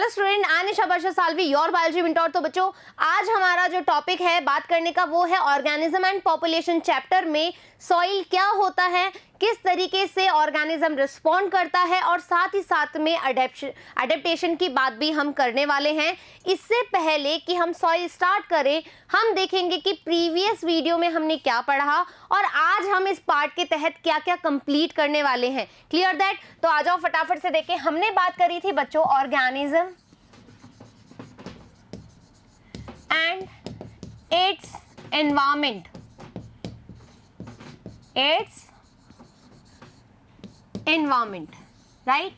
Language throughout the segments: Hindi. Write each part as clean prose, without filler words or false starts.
हेलो स्टूडेंट, आई निशा बर्षा साल्वी, योर बायोलॉजी मेंटर। तो बच्चों, आज हमारा जो टॉपिक है बात करने का वो है ऑर्गेनिज्म एंड पॉपुलेशन। चैप्टर में सॉइल क्या होता है, किस तरीके से ऑर्गेनिज्म रिस्पॉन्ड करता है और साथ ही साथ में अडेप्टेशन की बात भी हम करने वाले हैं। इससे पहले कि हम सॉइल स्टार्ट करें, हम देखेंगे कि प्रीवियस वीडियो में हमने क्या पढ़ा और आज हम इस पार्ट के तहत क्या क्या कंप्लीट करने वाले हैं। Clear that? तो आ जाओ फटाफट से देखें। हमने बात करी थी बच्चों organism and its environment, its environment, right.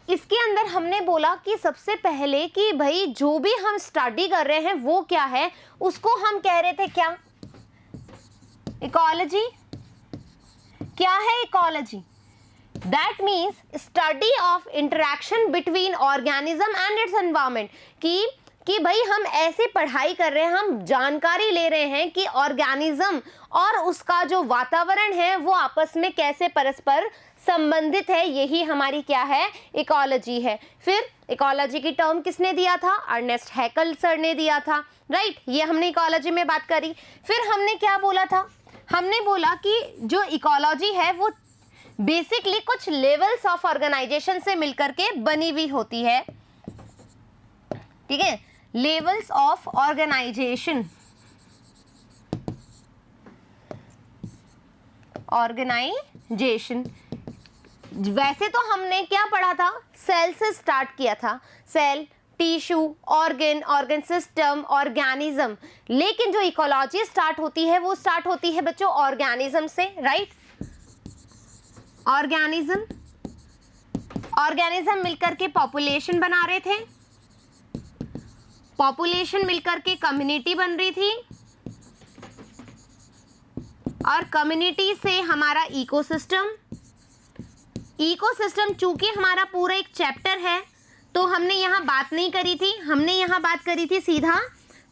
इसके अंदर हमने बोला कि सबसे पहले कि भाई जो भी हम स्टडी कर रहे हैं वो क्या है, उसको हम कह रहे थे क्या, इकोलॉजी। क्या है ecology? That means study of interaction between organism and its environment. कि भाई हम ऐसे पढ़ाई कर रहे हैं, हम जानकारी ले रहे हैं कि ऑर्गेनिज्म और उसका जो वातावरण है वो आपस में कैसे परस्पर संबंधित है। यही हमारी क्या है, इकोलॉजी है। फिर इकोलॉजी की टर्म किसने दिया था? अर्नेस्ट हैकल सर ने दिया था, राइट। ये हमने इकोलॉजी में बात करी। फिर हमने क्या बोला था? हमने बोला कि जो इकोलॉजी है वो बेसिकली कुछ लेवल्स ऑफ ऑर्गेनाइजेशन से मिलकर के बनी हुई होती है, ठीक है। Levels of organisation, organisation. वैसे तो हमने क्या पढ़ा था, सेल से स्टार्ट किया था, cell, tissue, organ, organ system, organism. लेकिन जो इकोलॉजी स्टार्ट होती है वो स्टार्ट होती है बच्चों ऑर्गेनिज्म से, राइट। ऑर्गेनिज्म, ऑर्गेनिज्म मिलकर के पॉपुलेशन बना रहे थे, पॉपुलेशन मिलकर के कम्युनिटी बन रही थी और कम्युनिटी से हमारा इकोसिस्टम। इकोसिस्टम चूंकि हमारा पूरा एक चैप्टर है तो हमने यहाँ बात नहीं करी थी, हमने यहाँ बात करी थी सीधा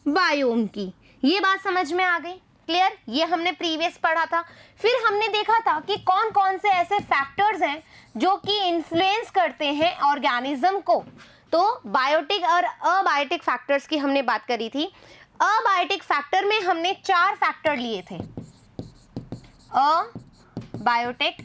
बायोम की। ये बात समझ में आ गई? क्लियर? ये हमने प्रीवियस पढ़ा था। फिर हमने देखा था कि कौन कौन से ऐसे फैक्टर्स हैं जो कि इन्फ्लुएंस करते हैं ऑर्गेनिज्म को। तो बायोटिक और अबायोटिक फैक्टर्स की हमने बात करी थी। अबायोटिक फैक्टर में हमने 4 फैक्टर लिए थे। अबायोटिक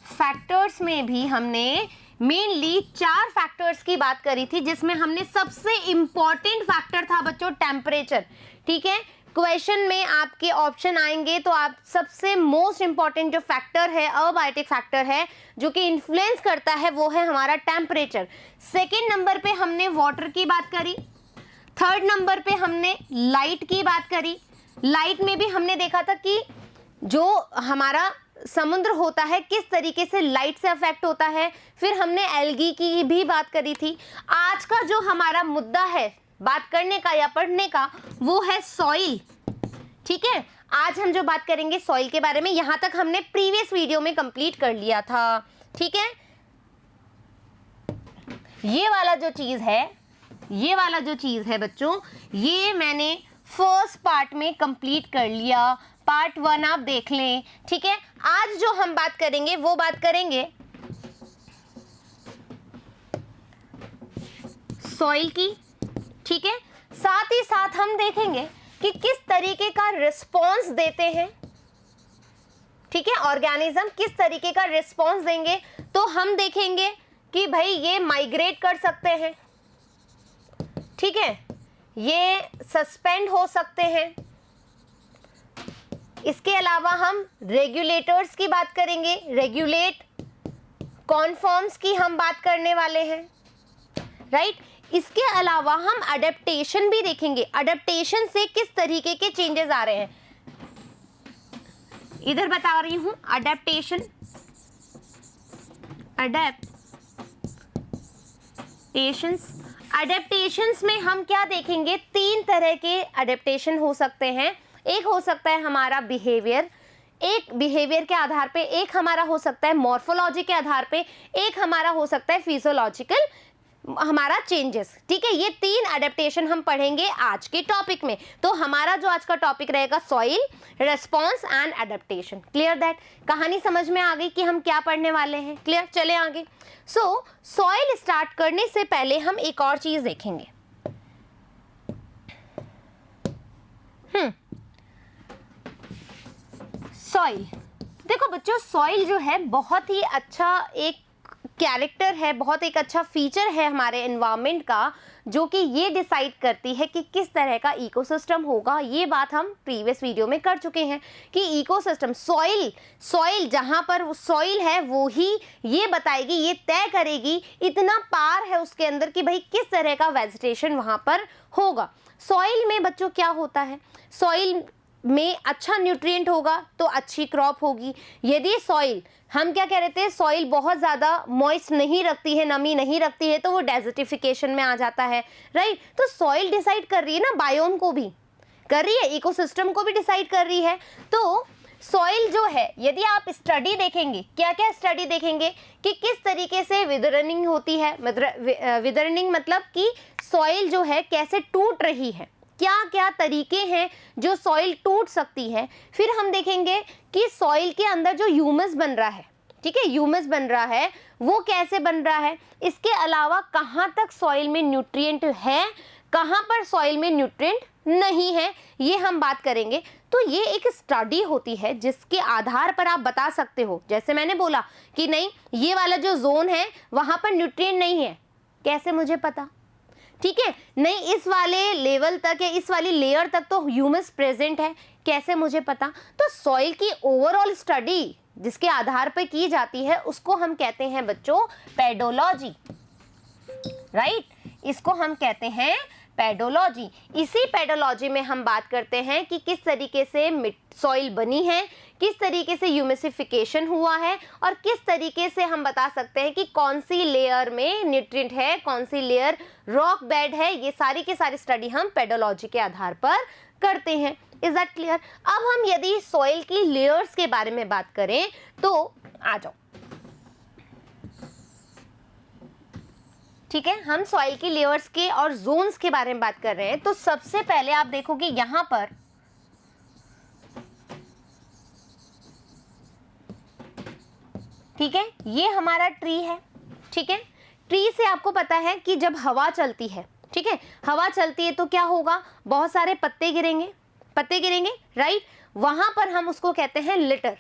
फैक्टर्स में भी हमने मेनली 4 फैक्टर्स की बात करी थी, जिसमें हमने सबसे इंपॉर्टेंट फैक्टर था बच्चों टेम्परेचर, ठीक है। क्वेश्चन में आपके ऑप्शन आएंगे तो आप सबसे मोस्ट इंपॉर्टेंट जो फैक्टर है, अबायोटिक फैक्टर है जो कि इन्फ्लुएंस करता है, वो है हमारा टेम्परेचर। सेकेंड नंबर पे हमने वाटर की बात करी। थर्ड नंबर पे हमने लाइट की बात करी। लाइट में भी हमने देखा था कि जो हमारा समुद्र होता है किस तरीके से लाइट से अफेक्ट होता है। फिर हमने एल्गी की भी बात करी थी। आज का जो हमारा मुद्दा है बात करने का या पढ़ने का वो है सॉइल, ठीक है। आज हम जो बात करेंगे सॉइल के बारे में, यहां तक हमने प्रीवियस वीडियो में कंप्लीट कर लिया था, ठीक है। ये वाला जो चीज है, ये वाला जो चीज है बच्चों, ये मैंने फर्स्ट पार्ट में कंप्लीट कर लिया। पार्ट 1 आप देख लें, ठीक है। आज जो हम बात करेंगे वो बात करेंगे सॉइल की, ठीक है। साथ ही साथ हम देखेंगे कि किस तरीके का रिस्पॉन्स देते हैं, ठीक है। ऑर्गेनिज्म किस तरीके का रिस्पॉन्स देंगे, तो हम देखेंगे कि भाई ये माइग्रेट कर सकते हैं, ठीक है, ये सस्पेंड हो सकते हैं। इसके अलावा हम रेगुलेटर्स की बात करेंगे, रेगुलेट कॉन्फॉर्म्स की हम बात करने वाले हैं, राइट। इसके अलावा हम अडेप्टेशन भी देखेंगे, अडेप्टेशन से किस तरीके के चेंजेस आ रहे हैं। इधर बता रही हूं अडेप्टेशन, अडेप्टेशंस में हम क्या देखेंगे, 3 तरह के अडेप्टेशन हो सकते हैं। एक हो सकता है हमारा बिहेवियर, एक बिहेवियर के आधार पे, एक हमारा हो सकता है मॉर्फोलॉजी के आधार पे, एक हमारा हो सकता है फिजियोलॉजिकल हमारा चेंजेस। ठीक है, ये 3 एडेप्टेशन हम पढ़ेंगे आज के टॉपिक में। तो हमारा जो आज का टॉपिक रहेगा soil, response and adaptation. Clear that? कहानी समझ में आ गई कि हम क्या पढ़ने वाले हैं? क्लियर? चले आगे। सो सॉइल स्टार्ट करने से पहले हम एक और चीज देखेंगे। सॉइल, देखो बच्चों, सॉइल जो है बहुत ही अच्छा एक कैरेक्टर है, बहुत एक अच्छा फीचर है हमारे एनवायरनमेंट का, जो कि ये डिसाइड करती है कि किस तरह का इकोसिस्टम होगा। ये बात हम प्रीवियस वीडियो में कर चुके हैं कि इकोसिस्टम, सॉइल जहाँ पर सॉइल है वो ही ये बताएगी, ये तय करेगी, इतना पार है उसके अंदर कि भाई किस तरह का वेजिटेशन वहाँ पर होगा। सॉइल में बच्चों क्या होता है? सॉइल में अच्छा न्यूट्रिएंट होगा तो अच्छी क्रॉप होगी। यदि सॉइल, हम क्या कह रहे थे, सॉइल बहुत ज़्यादा मॉइस्ट नहीं रखती है, नमी नहीं रखती है, तो वो डेजर्टिफिकेशन में आ जाता है, राइट। तो सॉइल डिसाइड कर रही है ना, बायोम को भी कर रही है, इकोसिस्टम को भी डिसाइड कर रही है। तो सॉइल जो है, यदि आप स्टडी देखेंगे, क्या क्या स्टडी देखेंगे कि किस तरीके से विदरनिंग होती है, विदरनिंग मतलब कि सॉइल जो है कैसे टूट रही है, क्या क्या तरीके हैं जो सॉइल टूट सकती है। फिर हम देखेंगे कि सॉइल के अंदर जो ह्यूमस बन रहा है, ठीक है, ह्यूमस बन रहा है वो कैसे बन रहा है। इसके अलावा कहाँ तक सॉइल में न्यूट्रिएंट है, कहाँ पर सॉइल में न्यूट्रिएंट नहीं है, ये हम बात करेंगे। तो ये एक स्टडी होती है जिसके आधार पर आप बता सकते हो, जैसे मैंने बोला कि नहीं ये वाला जो जोन है वहाँ पर न्यूट्रिएंट नहीं है, कैसे मुझे पता? ठीक है, नहीं इस वाले लेवल तक या इस वाली लेयर तक तो ह्यूमस प्रेजेंट है, कैसे मुझे पता? तो सॉइल की ओवरऑल स्टडी जिसके आधार पर की जाती है उसको हम कहते हैं बच्चों पेडोलॉजी, राइट। इसको हम कहते हैं पेडोलॉजी। इसी पेडोलॉजी में हम बात करते हैं कि किस तरीके से सॉइल बनी है, किस तरीके से ह्यूमिसिफिकेशन हुआ है, और किस तरीके से हम बता सकते हैं कि कौन सी लेयर में न्यूट्रिएंट है, कौन सी लेयर रॉक बेड है। ये सारी की सारी स्टडी हम पेडोलॉजी के आधार पर करते हैं। Is that clear? अब हम यदि सॉइल की लेयर्स के बारे में बात करें तो आ जाओ, ठीक है, हम सॉइल की लेयर्स के और जोन्स के बारे में बात कर रहे हैं। तो सबसे पहले आप देखोगे यहां पर ठीक है, ये हमारा ट्री है, ठीक है। ट्री से आपको पता है कि जब हवा चलती है, ठीक है, हवा चलती है तो क्या होगा, बहुत सारे पत्ते गिरेंगे, राइट। वहां पर हम उसको कहते हैं लिटर,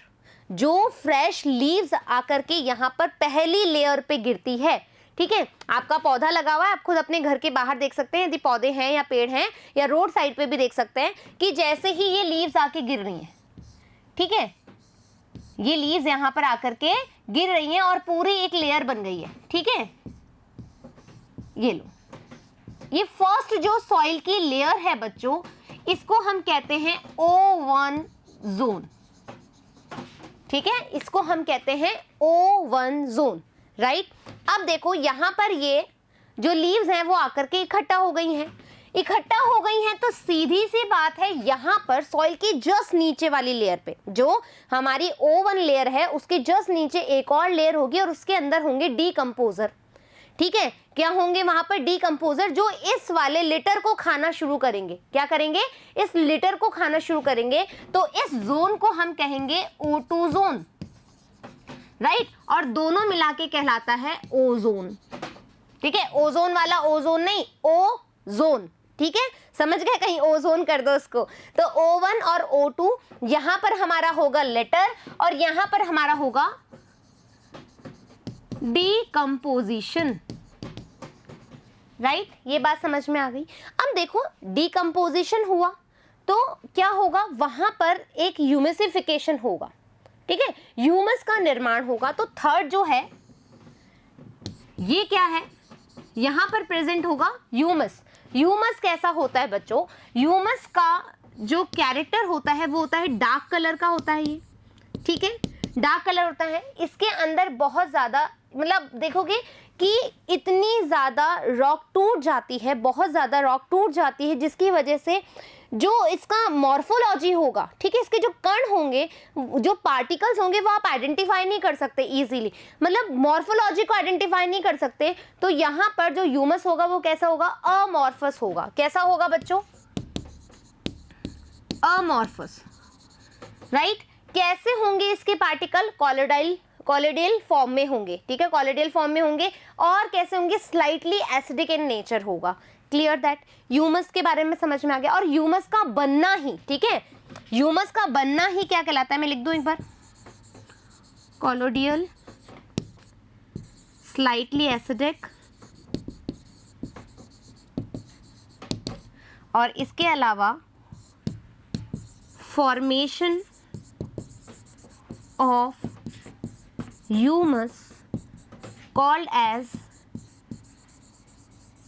जो फ्रेश लीव्स आकर के यहाँ पर पहली लेयर पे गिरती है, ठीक है। आपका पौधा लगा हुआ है, आप खुद अपने घर के बाहर देख सकते हैं, यदि पौधे हैं या पेड़ हैं या रोड साइड पे भी देख सकते हैं कि जैसे ही ये लीव्स आके गिर रही हैं, ठीक है, ये लीव्स यहाँ पर आकर के गिर रही हैं और पूरी एक लेयर बन गई है, ठीक है। ये लो, ये फर्स्ट जो सॉइल की लेयर है बच्चों, इसको हम कहते हैं O1 जोन, ठीक है, इसको हम कहते हैं O1 जोन, राइट। अब देखो यहां पर ये जो लीव्स हैं वो आकर के इकट्ठा हो गई हैं, तो सीधी सी बात है यहां पर सॉइल की जस्ट नीचे वाली लेयर पे, जो हमारी O1 लेयर है उसके जस्ट नीचे एक और लेयर होगी और उसके अंदर होंगे डीकंपोजर, ठीक है। क्या होंगे वहां पर? डीकंपोजर, जो इस वाले लिटर को खाना शुरू करेंगे। क्या करेंगे? इस लिटर को खाना शुरू करेंगे। तो इस जोन को हम कहेंगे O2 जोन, राइट, और दोनों मिला के कहलाता है ओजोन, ठीक है। ओजोन वाला ओजोन नहीं, ओजोन, ठीक है, समझ गए? कहीं ओजोन कर दो उसको। तो O1 और O2 यहां पर हमारा होगा लेटर और यहां पर हमारा होगा डीकंपोजिशन, राइट। ये बात समझ में आ गई। अब देखो डीकंपोजिशन हुआ तो क्या होगा, वहां पर एक ह्यूमिसिफिकेशन होगा, ठीक है, ह्यूमस का निर्माण होगा। तो थर्ड जो है ये क्या है, यहां पर प्रेजेंट होगा ह्यूमस। ह्यूमस कैसा होता है बच्चों? ह्यूमस का जो कैरेक्टर होता है वो होता है डार्क कलर का होता है ये, ठीक है, डार्क कलर होता है। इसके अंदर बहुत ज़्यादा, मतलब देखोगे कि इतनी ज़्यादा रॉक टूट जाती है, बहुत ज़्यादा रॉक टूट जाती है, जिसकी वजह से जो इसका मॉर्फोलॉजी होगा, ठीक है, इसके जो कण होंगे, जो पार्टिकल्स होंगे, वो आप आइडेंटिफाई नहीं कर सकते इजीली, मतलब मॉर्फोलॉजी को आइडेंटिफाई नहीं कर सकते। तो यहाँ पर जो ह्यूमस होगा वो कैसा होगा, अमॉर्फस होगा। कैसा होगा बच्चों, अमॉर्फस, राइट। कैसे होंगे इसके पार्टिकल, कॉलोइडल फॉर्म में होंगे, ठीक है, कॉलोइडल फॉर्म में होंगे। और कैसे होंगे, स्लाइटली एसिडिक इन नेचर होगा। क्लियर दैट, ह्यूमस के बारे में समझ में आ गया। और ह्यूमस का बनना ही, ठीक है, ह्यूमस का बनना ही क्या कहलाता है, मैं लिख दूं एक बार, कॉलोइडल स्लाइटली एसिडिक, और इसके अलावा formation of humus called as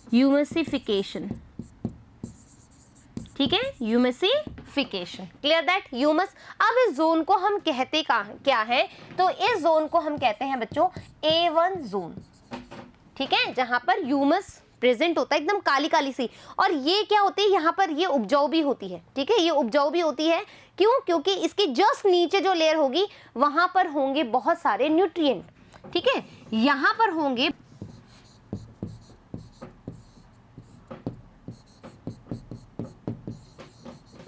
humidification, ठीक है, ह्यूमिसिफिकेशन। Clear that, humus. अब इस जोन को हम कहते क्या है, तो इस जोन को हम कहते हैं बच्चों A1 जोन, ठीक है, जहां पर ह्यूमस प्रेजेंट होता है, एकदम काली काली सी। और ये क्या होती है, यहाँ पर ये उपजाऊ भी होती है, ठीक है, ये उपजाऊ भी होती है। क्यों, क्योंकि इसके जस्ट नीचे जो लेयर होगी वहां पर होंगे बहुत सारे न्यूट्रिएंट, ठीक है, यहां पर होंगे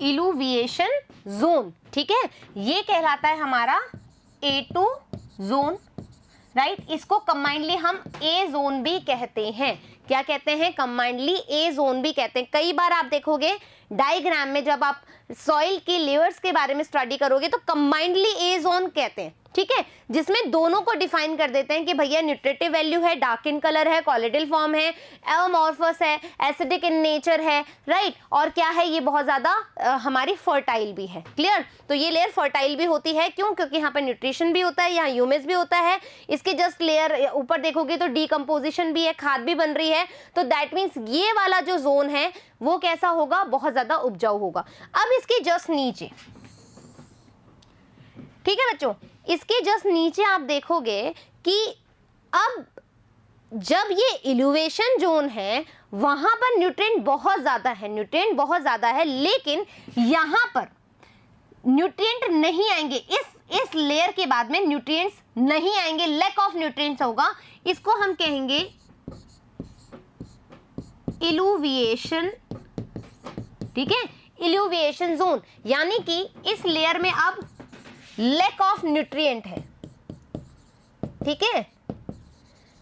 इलुविएशन जोन, ठीक है, ये कहलाता है हमारा A2 जोन, राइट। इसको कंबाइंडली हम ए जोन भी कहते हैं। क्या कहते हैं, कंबाइंडली ए जोन भी कहते हैं। कई बार आप देखोगे डायग्राम में, जब आप सॉइल की लेयर्स के बारे में स्टडी करोगे तो कंबाइंडली ए जोन कहते हैं, ठीक है, जिसमें दोनों को डिफाइन कर देते हैं कि भैया न्यूट्रिटिव वैल्यू है, डार्क इन कलर है, कॉलोइडल फॉर्म है, एमॉर्फस है, एसिडिक इन नेचर है, राइट, और क्या है, ये बहुत ज्यादा हमारी फर्टाइल भी है। क्लियर, तो ये लेयर फर्टाइल भी होती है। क्यों, क्योंकि यहाँ पर न्यूट्रिशन भी होता है, यहाँ ह्यूमस भी होता है। इसके जस्ट लेयर ऊपर देखोगे तो डीकम्पोजिशन भी है, खाद भी बन रही है। तो दैट मीन्स ये वाला जो जोन है वो कैसा होगा, बहुत ज्यादा उपजाऊ होगा। अब इसके जस्ट नीचे, ठीक है बच्चों, इसके जस्ट नीचे आप देखोगे कि अब जब ये इल्यूवेशन जोन है वहां पर न्यूट्रिएंट बहुत ज्यादा है, न्यूट्रिएंट बहुत ज्यादा है, लेकिन यहां पर न्यूट्रिएंट नहीं आएंगे। इस लेयर के बाद में न्यूट्रिएंट्स नहीं आएंगे, लैक ऑफ न्यूट्रिएंट्स होगा। इसको हम कहेंगे इल्यूविएशन, ठीक है, इल्यूविएशन जोन, यानी कि इस लेयर में अब लैक ऑफ न्यूट्रिएंट है, ठीक है,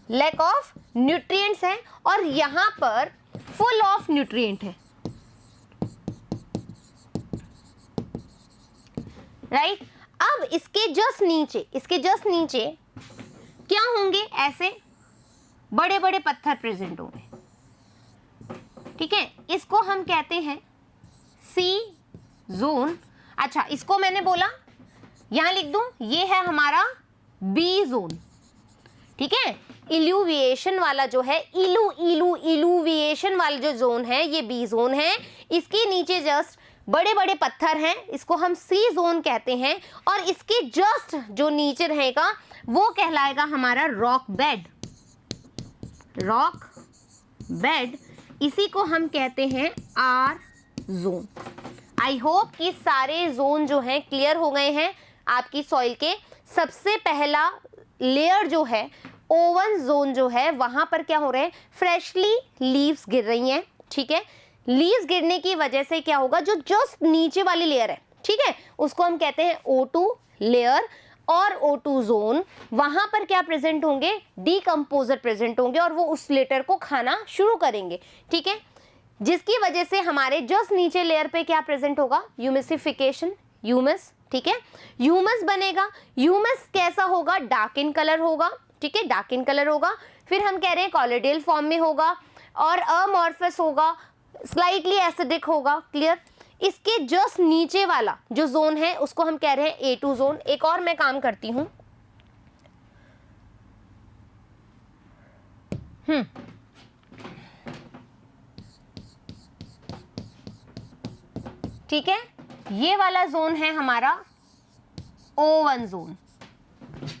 लैक ऑफ न्यूट्रिएंट्स है, और यहां पर फुल ऑफ न्यूट्रिएंट है, राइट। अब इसके जस्ट नीचे क्या होंगे, ऐसे बड़े बड़े पत्थर प्रेजेंट होंगे, ठीक है, इसको हम कहते हैं सी जोन। अच्छा, इसको मैंने बोला, यहां लिख दूं, ये है हमारा बी जोन, ठीक है, इल्यूविएशन वाला जो है, इल्यूविएशन वाला जो जोन है ये बी जोन है। इसके नीचे जस्ट बड़े बड़े पत्थर हैं, इसको हम सी जोन कहते हैं। और इसके जस्ट जो नीचे रहेगा वो कहलाएगा हमारा रॉक बेड, इसी को हम कहते हैं आर जोन। आई होप कि सारे जोन जो हैं क्लियर हो गए हैं आपकी सॉइल के। सबसे पहला लेयर जो है O1 जोन जो है, वहां पर क्या हो रहा है, फ्रेशली लीव्स गिर रही हैं, ठीक है, लीव्स गिरने की वजह से क्या होगा, जो जस्ट नीचे वाली लेयर है, ठीक है, उसको हम कहते हैं O2 लेयर और O2 जोन। वहां पर क्या प्रेजेंट होंगे, डीकम्पोजर प्रेजेंट होंगे, और वो उस लेटर को खाना शुरू करेंगे, ठीक है, जिसकी वजह से हमारे जस्ट नीचे लेयर पे क्या प्रेजेंट होगा, ह्यूमिसिफिकेशन, ह्यूमस, ठीक है, ह्यूमस बनेगा। ह्यूमस कैसा होगा, डार्क इन कलर होगा, ठीक है, डार्क इन कलर होगा। फिर हम कह रहे हैं कॉलोइडल फॉर्म में होगा और अमॉर्फस होगा, स्लाइटली एसिडिक होगा। क्लियर। इसके जस्ट नीचे वाला जो जोन है उसको हम कह रहे हैं A2 जोन। एक और मैं काम करती हूं, ठीक है, ये वाला जोन है हमारा O1 जोन,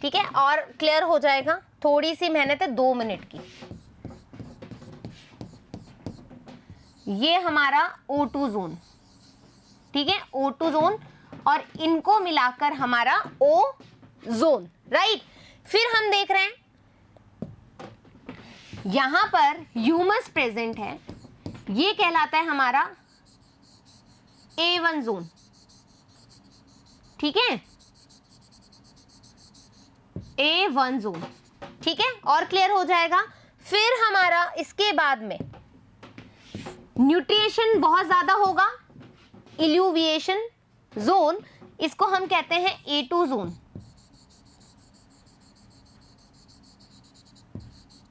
ठीक है, और क्लियर हो जाएगा। थोड़ी सी मेहनत है, 2 मिनट की। ये हमारा O2 जोन, ठीक है, O2 जोन, और इनको मिलाकर हमारा O जोन, राइट। फिर हम देख रहे हैं यहां पर ह्यूमस प्रेजेंट है, ये कहलाता है हमारा A1 जोन, ठीक है, A1 जोन, ठीक है, और क्लियर हो जाएगा। फिर हमारा इसके बाद में न्यूट्रिएशन बहुत ज्यादा होगा, इल्यूविएशन जोन, इसको हम कहते हैं A2 जोन,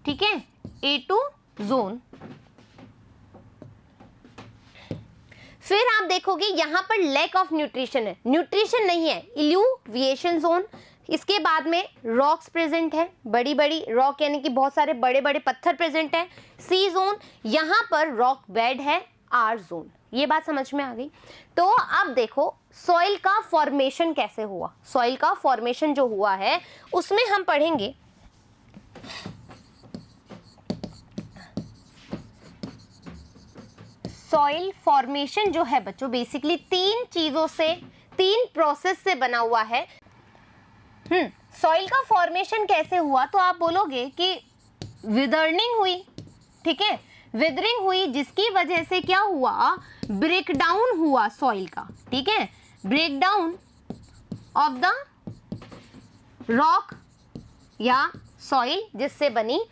ठीक है, A2 जोन। फिर आप देखोगे यहां पर लैक ऑफ न्यूट्रिशन है, न्यूट्रिशन नहीं है, इल्यूविएशन जोन। इसके बाद में रॉक्स प्रेजेंट है, बड़ी बड़ी रॉक यानी कि बहुत सारे बड़े बड़े पत्थर प्रेजेंट है, सी जोन। यहां पर रॉक बेड है, आर जोन। ये बात समझ में आ गई। तो अब देखो सॉइल का फॉर्मेशन कैसे हुआ, सॉइल का फॉर्मेशन जो हुआ है उसमें हम पढ़ेंगे सॉइल फॉर्मेशन जो है बच्चों बेसिकली तीन चीजों से, तीन प्रोसेस से बना हुआ है। सॉइल का फॉर्मेशन कैसे हुआ, तो आप बोलोगे कि विदर्निंग हुई, ठीक है, विदरिंग हुई, जिसकी वजह से क्या हुआ, ब्रेकडाउन हुआ सॉइल का, ठीक है, ब्रेकडाउन ऑफ द रॉक या सॉइल जिससे बनी।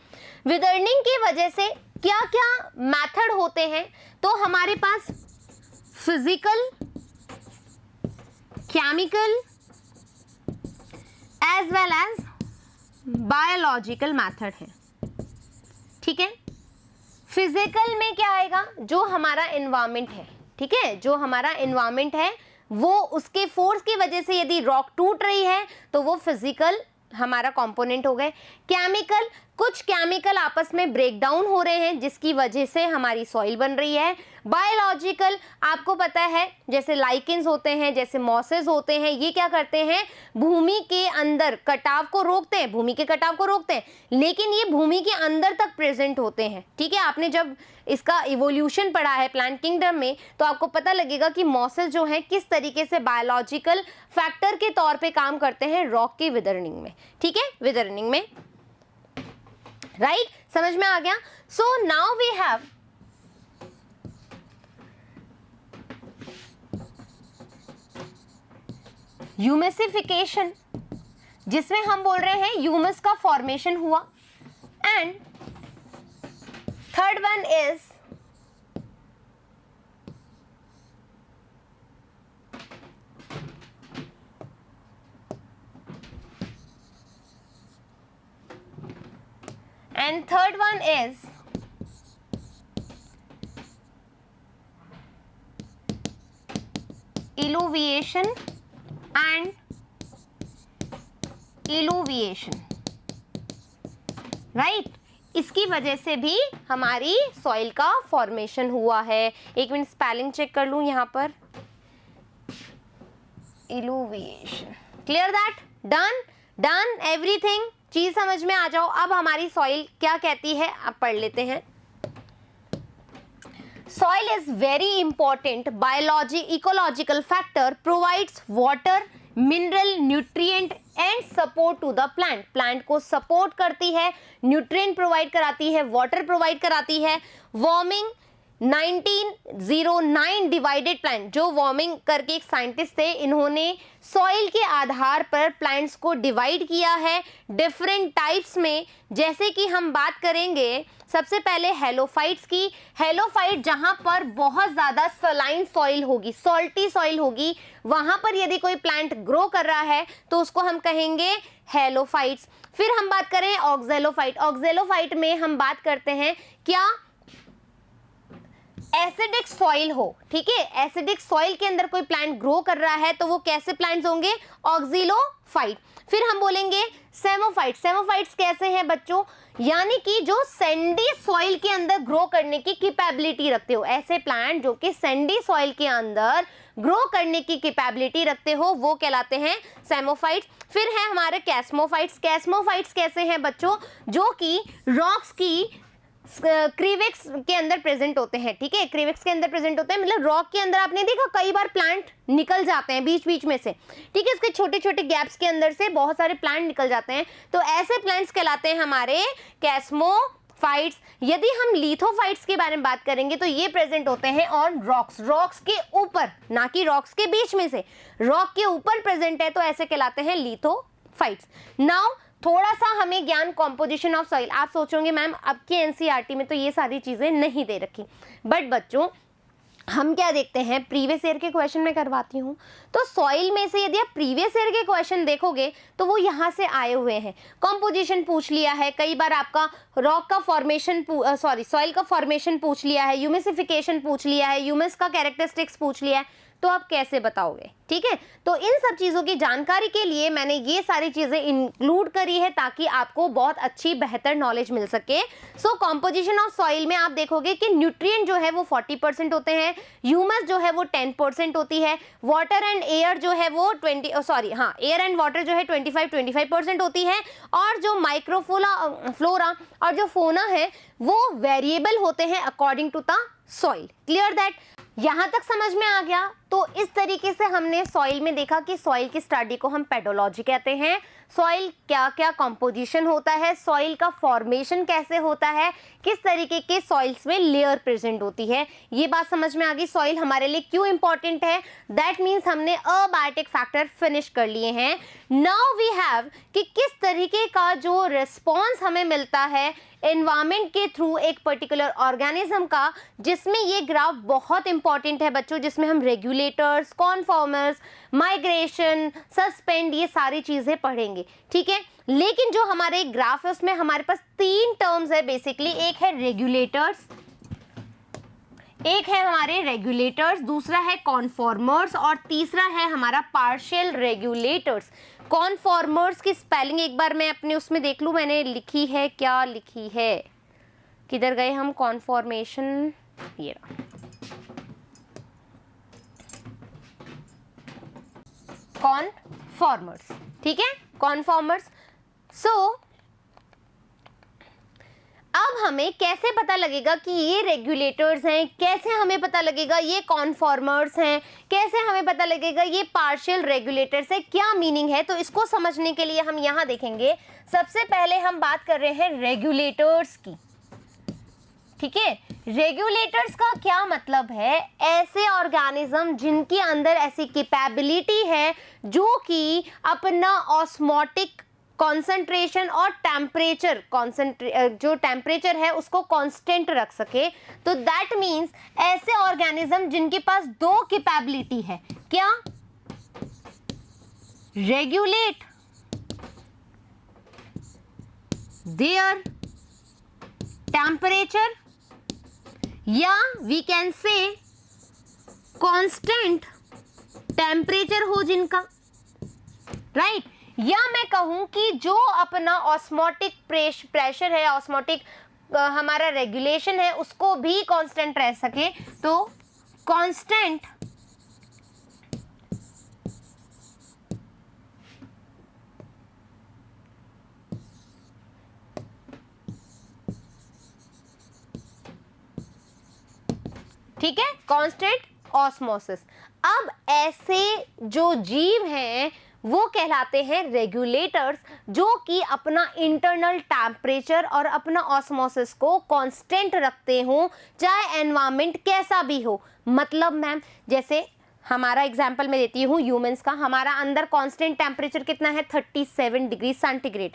विदर्निंग की वजह से क्या क्या मेथड होते हैं, तो हमारे पास physical, chemical as well as biological method है, ठीक है। फिजिकल में क्या आएगा, जो हमारा एनवायरनमेंट है, ठीक है, जो हमारा एनवायरनमेंट है वो उसके फोर्स की वजह से यदि रॉक टूट रही है तो वो फिजिकल हमारा कंपोनेंट हो गए। केमिकल, कुछ केमिकल आपस में ब्रेक डाउन हो रहे हैं जिसकी वजह से हमारी सॉइल बन रही है। बायोलॉजिकल, आपको पता है जैसे लाइकेंस होते हैं, जैसे मॉसेस होते हैं, ये क्या करते हैं, भूमि के अंदर कटाव को रोकते हैं, भूमि के कटाव को रोकते हैं, लेकिन ये भूमि के अंदर तक प्रेजेंट होते हैं, ठीक है। आपने जब इसका इवोल्यूशन पढ़ा है प्लांट किंगडम में तो आपको पता लगेगा कि मॉसेस जो हैं किस तरीके से बायोलॉजिकल फैक्टर के तौर पे काम करते हैं रॉक की विदर्निंग में, ठीक है, विदर्निंग में, राइट, समझ में आ गया। सो नाउ वी हैव ह्यूमिसिफिकेशन, जिसमें हम बोल रहे हैं ह्यूमस का फॉर्मेशन हुआ, and third one is illuviation and illuviation, right. इसकी वजह से भी हमारी सॉइल का फॉर्मेशन हुआ है। एक मिनट स्पेलिंग चेक कर लूं यहाँ पर, illuviation, clear that, done done everything, चीज समझ में आ जाओ। अब हमारी सॉइल क्या कहती है अब पढ़ लेते हैं। Soil is very important ecological factor, provides water, mineral, nutrient and support to the plant. Plant को support करती है, nutrient provide कराती है, water provide कराती है। Warming 1909 डिवाइडेड प्लांट, जो वार्मिंग करके एक साइंटिस्ट थे, इन्होंने सॉइल के आधार पर प्लांट्स को डिवाइड किया है डिफरेंट टाइप्स में। जैसे कि हम बात करेंगे सबसे पहले हेलोफाइट्स की। हेलोफाइट जहां पर बहुत ज़्यादा सलाइन सॉइल होगी, सॉल्टी सॉइल होगी, वहां पर यदि कोई प्लांट ग्रो कर रहा है तो उसको हम कहेंगे हेलोफाइट्स। फिर हम बात करें ऑक्जेलोफाइट। ऑक्जेलोफाइट में हम बात करते हैं क्या, एसिडिक सॉइल हो, ठीक है, एसिडिक सॉइल के अंदर कोई प्लांट ग्रो कर रहा है तो वो कैसे प्लांट्स होंगे, ऑक्जिलोफाइट। फिर हम बोलेंगे सेमोफाइट। सेमोफाइट्स कैसे हैं बच्चों, यानी कि जो सैंडी सॉइल के अंदर ग्रो करने की कैपेबिलिटी रखते हो, ऐसे प्लांट जो कि सैंडी सॉइल के अंदर ग्रो करने की कैपेबिलिटी रखते हो वो कहलाते हैं सेमोफाइट्स। फिर है हमारे कैस्मोफाइट्स। कैस्मोफाइट्स कैसे हैं बच्चों, जो कि रॉक्स की क्रीविक्स के अंदर प्रेजेंट होते हैं, ठीक है, क्रीविक्स के अंदर प्रेजेंट होते हैं, मतलब रॉक के अंदर आपने देखा कई बार प्लांट निकल जाते हैं बीच बीच में से, ठीक है, इसके छोटे छोटे गैप्स के अंदर से बहुत सारे प्लांट निकल जाते हैं, तो ऐसे प्लांट्स कहलाते हैं हमारे कैस्मोफाइट्स। यदि हम लिथोफाइट्स के बारे में बात करेंगे तो ये प्रेजेंट होते हैं ऑन रॉक्स, रॉक्स के ऊपर, ना कि रॉक्स के बीच में से, रॉक के ऊपर प्रेजेंट है तो ऐसे कहलाते हैं लिथोफाइट्स। नाउ थोड़ा सा हमें ज्ञान कॉम्पोजिशन ऑफ सॉइल। आप सोचोगे मैम आपके एनसीईआरटी में तो ये सारी चीजें नहीं दे रखी, बट बच्चों हम क्या देखते हैं, प्रीवियस ईयर के क्वेश्चन में करवाती हूँ, तो सॉइल में से यदि आप प्रीवियस ईयर के क्वेश्चन देखोगे तो वो यहाँ से आए हुए हैं। कॉम्पोजिशन पूछ लिया है, कई बार आपका रॉक का फॉर्मेशन सॉइल का फॉर्मेशन पूछ लिया है, ह्यूमिसिफिकेशन पूछ लिया है, ह्यूमस का कैरेक्टरिस्टिक्स पूछ लिया है, तो आप कैसे बताओगे, ठीक है। तो इन सब चीज़ों की जानकारी के लिए मैंने ये सारी चीज़ें इंक्लूड करी है ताकि आपको बहुत अच्छी बेहतर नॉलेज मिल सके। सो कॉम्पोजिशन ऑफ सॉइल में आप देखोगे कि न्यूट्रिएंट जो है वो 40% होते हैं, ह्यूमस जो है वो 10% होती है, वाटर एंड एयर जो है वो एयर एंड वाटर जो है 25% होती है, और जो फ्लोरा और जो फोना है वो वेरिएबल होते हैं according to the soil. Clear that? यहां तक समझ में आ गया? तो इस तरीके से हमने सॉइल में देखा कि सॉइल की स्टडी को हम पेडोलॉजी कहते हैं, सॉइल क्या क्या कंपोजिशन होता है, सॉइल का फॉर्मेशन कैसे होता है, किस तरीके के सॉइल्स में लेयर प्रेजेंट होती है, ये बात समझ में आ गई। सॉइल हमारे लिए क्यों इंपॉर्टेंट है, दैट मीन्स हमने अबायोटिक फैक्टर फिनिश कर लिए हैं। नाउ वी हैव कि किस तरीके का जो रिस्पॉन्स हमें मिलता है एनवायरमेंट के थ्रू एक पर्टिकुलर ऑर्गेनिज्म का, जिसमें ये ग्राफ बहुत इंपॉर्टेंट है बच्चों, जिसमें हम रेगुलेटर्स, कॉन्फॉर्मर्स, माइग्रेशन, सस्पेंड, ये सारी चीजें पढ़ेंगे, ठीक है। लेकिन जो हमारे ग्राफ है उसमें हमारे पास 3 टर्म्स है बेसिकली, एक है रेगुलेटर्स, एक है हमारे रेगुलेटर्स, दूसरा है कॉन्फॉर्मर्स और तीसरा है हमारा पार्शियल रेगुलेटर्स। कॉन्फॉर्मर्स की स्पेलिंग एक बार मैं अपने उसमें देख लूं, मैंने लिखी है, क्या लिखी है, किधर गए हम, कॉन्फॉर्मेशन, ये कॉन्फॉर्मर्स, ठीक है, कॉन्फॉर्मर्स। सो अब हमें कैसे पता लगेगा कि ये रेगुलेटर्स हैं, कैसे हमें पता लगेगा ये कॉन्फॉर्मर्स हैं, कैसे हमें पता लगेगा ये पार्शियल रेगुलेटर्स है, क्या मीनिंग है, तो इसको समझने के लिए हम यहाँ देखेंगे। सबसे पहले हम बात कर रहे हैं रेगुलेटर्स की, ठीक है। रेगुलेटर्स का क्या मतलब है, ऐसे ऑर्गेनिज्म जिनके अंदर ऐसी कैपेबिलिटी है जो कि अपना ऑस्मोटिक कॉन्सेंट्रेशन और टेम्परेचर जो टेम्परेचर है उसको कांस्टेंट रख सके। तो दैट मीन्स ऐसे ऑर्गेनिज्म जिनके पास 2 कैपेबिलिटी है, क्या, रेगुलेट देयर टेम्परेचर, या we can say constant temperature हो जिनका, राइट। या मैं कहूं कि जो अपना ऑस्मोटिक प्रेशर है, ऑस्मोटिक हमारा रेगुलेशन है, उसको भी कांस्टेंट रह सके, तो कांस्टेंट ठीक है, कांस्टेंट ऑस्मोसिस। अब ऐसे जो जीव हैं वो कहलाते हैं रेगुलेटर्स, जो कि अपना इंटरनल टेम्परेचर और अपना ऑस्मोसिस को कांस्टेंट रखते हो, चाहे एनवायरनमेंट कैसा भी हो। मतलब मैम जैसे हमारा एग्जांपल मैं देती हूँ ह्यूमंस का, हमारा अंदर कांस्टेंट टेम्परेचर कितना है, 37 डिग्री सेंटीग्रेड।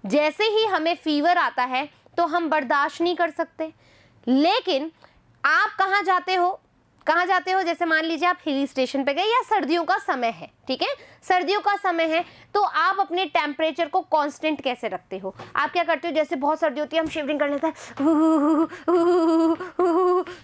जैसे ही हमें फीवर आता है तो हम बर्दाश्त नहीं कर सकते, लेकिन आप कहाँ जाते हो, जैसे मान लीजिए आप हिल स्टेशन पे गए, या सर्दियों का समय है, ठीक है, सर्दियों का समय है, तो आप अपने टेम्परेचर को कांस्टेंट कैसे रखते हो, आप क्या करते हो, जैसे बहुत सर्दी होती है हम शिवरिंग कर लेते हैं,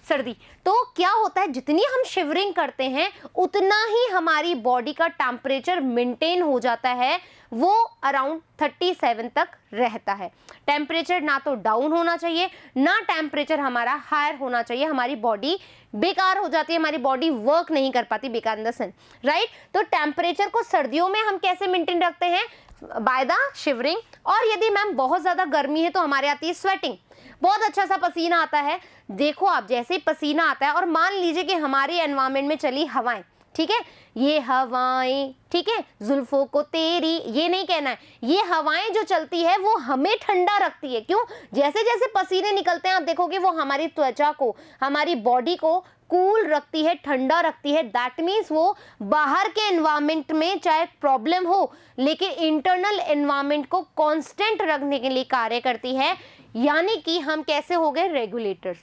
सर्दी, तो क्या होता है, जितनी हम शिवरिंग करते हैं उतना ही हमारी बॉडी का टेम्परेचर मेंटेन हो जाता है, वो अराउंड 37 तक रहता है। टेम्परेचर ना तो डाउन होना चाहिए, ना टेम्परेचर हमारा हायर होना चाहिए, हमारी बॉडी बेकार हो जाती है, हमारी बॉडी वर्क नहीं कर पाती, बेकार इन द सेंस, राइट। तो टेम्परेचर को सर्दियों में हम कैसे मेंटेन रखते हैं, बाय द शिवरिंग। और यदि मैम बहुत ज़्यादा गर्मी है तो हमारे आती है स्वेटिंग। बहुत अच्छा सा पसीना आता है। देखो आप, जैसे पसीना आता है और मान लीजिए कि हमारे एनवायरमेंट में चली हवाएं, ठीक है, ये हवाएं, ठीक है, जुल्फों को तेरी, ये नहीं कहना है, ये हवाएं जो चलती है वो हमें ठंडा रखती है। क्यों? जैसे जैसे पसीने निकलते हैं आप देखोगे वो हमारी त्वचा को, हमारी बॉडी को कूल रखती है, ठंडा रखती है। दैट मीन्स वो बाहर के एनवायरमेंट में चाहे प्रॉब्लम हो लेकिन इंटरनल एनवायरमेंट को कांस्टेंट रखने के लिए कार्य करती है। यानी कि हम कैसे हो गए? रेगुलेटर्स।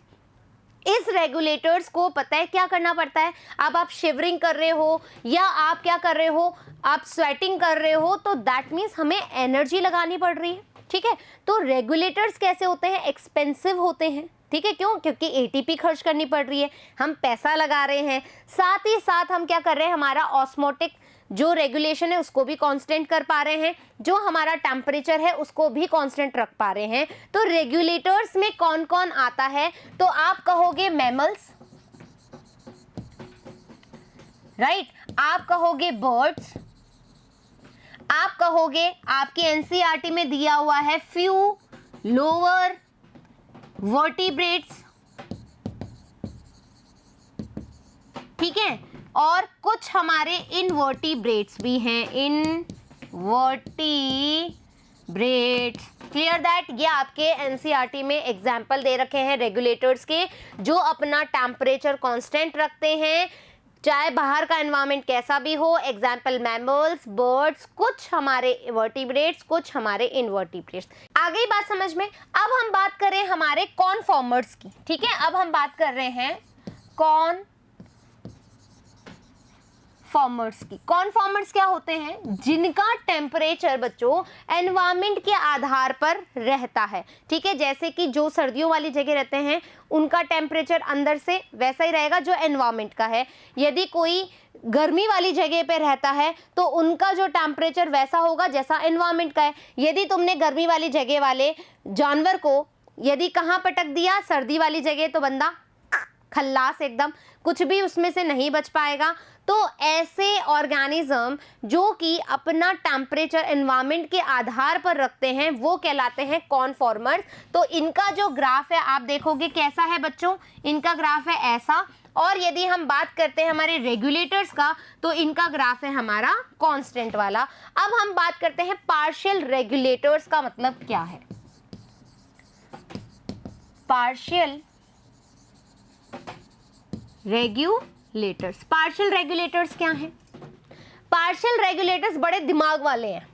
इस रेगुलेटर्स को पता है क्या करना पड़ता है? अब आप शिवरिंग कर रहे हो या आप क्या कर रहे हो, आप स्वेटिंग कर रहे हो, तो दैट मीन्स हमें एनर्जी लगानी पड़ रही है, ठीक है। तो रेगुलेटर्स कैसे होते हैं? एक्सपेंसिव होते हैं, ठीक है। क्यों? क्योंकि एटीपी खर्च करनी पड़ रही है, हम पैसा लगा रहे हैं। साथ ही साथ हम क्या कर रहे हैं? हमारा ऑस्मोटिक जो रेगुलेशन है उसको भी कांस्टेंट कर पा रहे हैं, जो हमारा टेम्परेचर है उसको भी कांस्टेंट रख पा रहे हैं। तो रेगुलेटर्स में कौन कौन आता है? तो आप कहोगे मैमल्स, राइट, आप कहोगे बर्ड्स, आप कहोगे, आपके एनसीईआरटी में दिया हुआ है फ्यू लोअर वर्टिब्रेट्स, ठीक है, और कुछ हमारे इनवर्टिब्रेट्स भी हैं, इनवर्टिब्रेट्स। Clear that? ये आपके एनसीईआरटी में एग्जाम्पल दे रखे हैं रेगुलेटर्स के, जो अपना टेम्परेचर कांस्टेंट रखते हैं चाहे बाहर का एनवायरमेंट कैसा भी हो। एग्जाम्पल मैमल्स, बर्ड्स, कुछ हमारे वर्टिब्रेट्स, कुछ हमारे इनवर्टिब्रेट्स। आ गई बात समझ में? अब हम बात करें हमारे कॉनफॉर्मर्स की, ठीक है। अब हम बात कर रहे हैं कॉनफॉर्मर्स की। कॉनफॉर्मर्स क्या होते हैं? जिनका टेम्परेचर बच्चों एनवायरमेंट के आधार पर रहता है, ठीक है। जैसे कि जो सर्दियों वाली जगह रहते हैं उनका टेम्परेचर अंदर से वैसा ही रहेगा जो एनवायरमेंट का है। यदि कोई गर्मी वाली जगह पे रहता है तो उनका जो टेम्परेचर वैसा होगा जैसा एनवायरमेंट का है। यदि तुमने गर्मी वाली जगह वाले जानवर को यदि कहाँ पटक दिया? सर्दी वाली जगह, तो बंदा खल्लास एकदम, कुछ भी उसमें से नहीं बच पाएगा। तो ऐसे ऑर्गेनिज्म जो कि अपना टेम्परेचर एनवायरमेंट के आधार पर रखते हैं वो कहलाते हैं कॉनफॉर्मर्स। तो इनका जो ग्राफ है आप देखोगे कैसा है बच्चों? इनका ग्राफ है ऐसा। और यदि हम बात करते हैं हमारे रेगुलेटर्स का तो इनका ग्राफ है हमारा कांस्टेंट वाला। अब हम बात करते हैं पार्शियल रेगुलेटर्स का मतलब क्या है। पार्शियल रेगुलेटर्स, पार्शियल रेगुलेटर्स क्या हैं? पार्शियल रेगुलेटर्स बड़े दिमाग वाले हैं,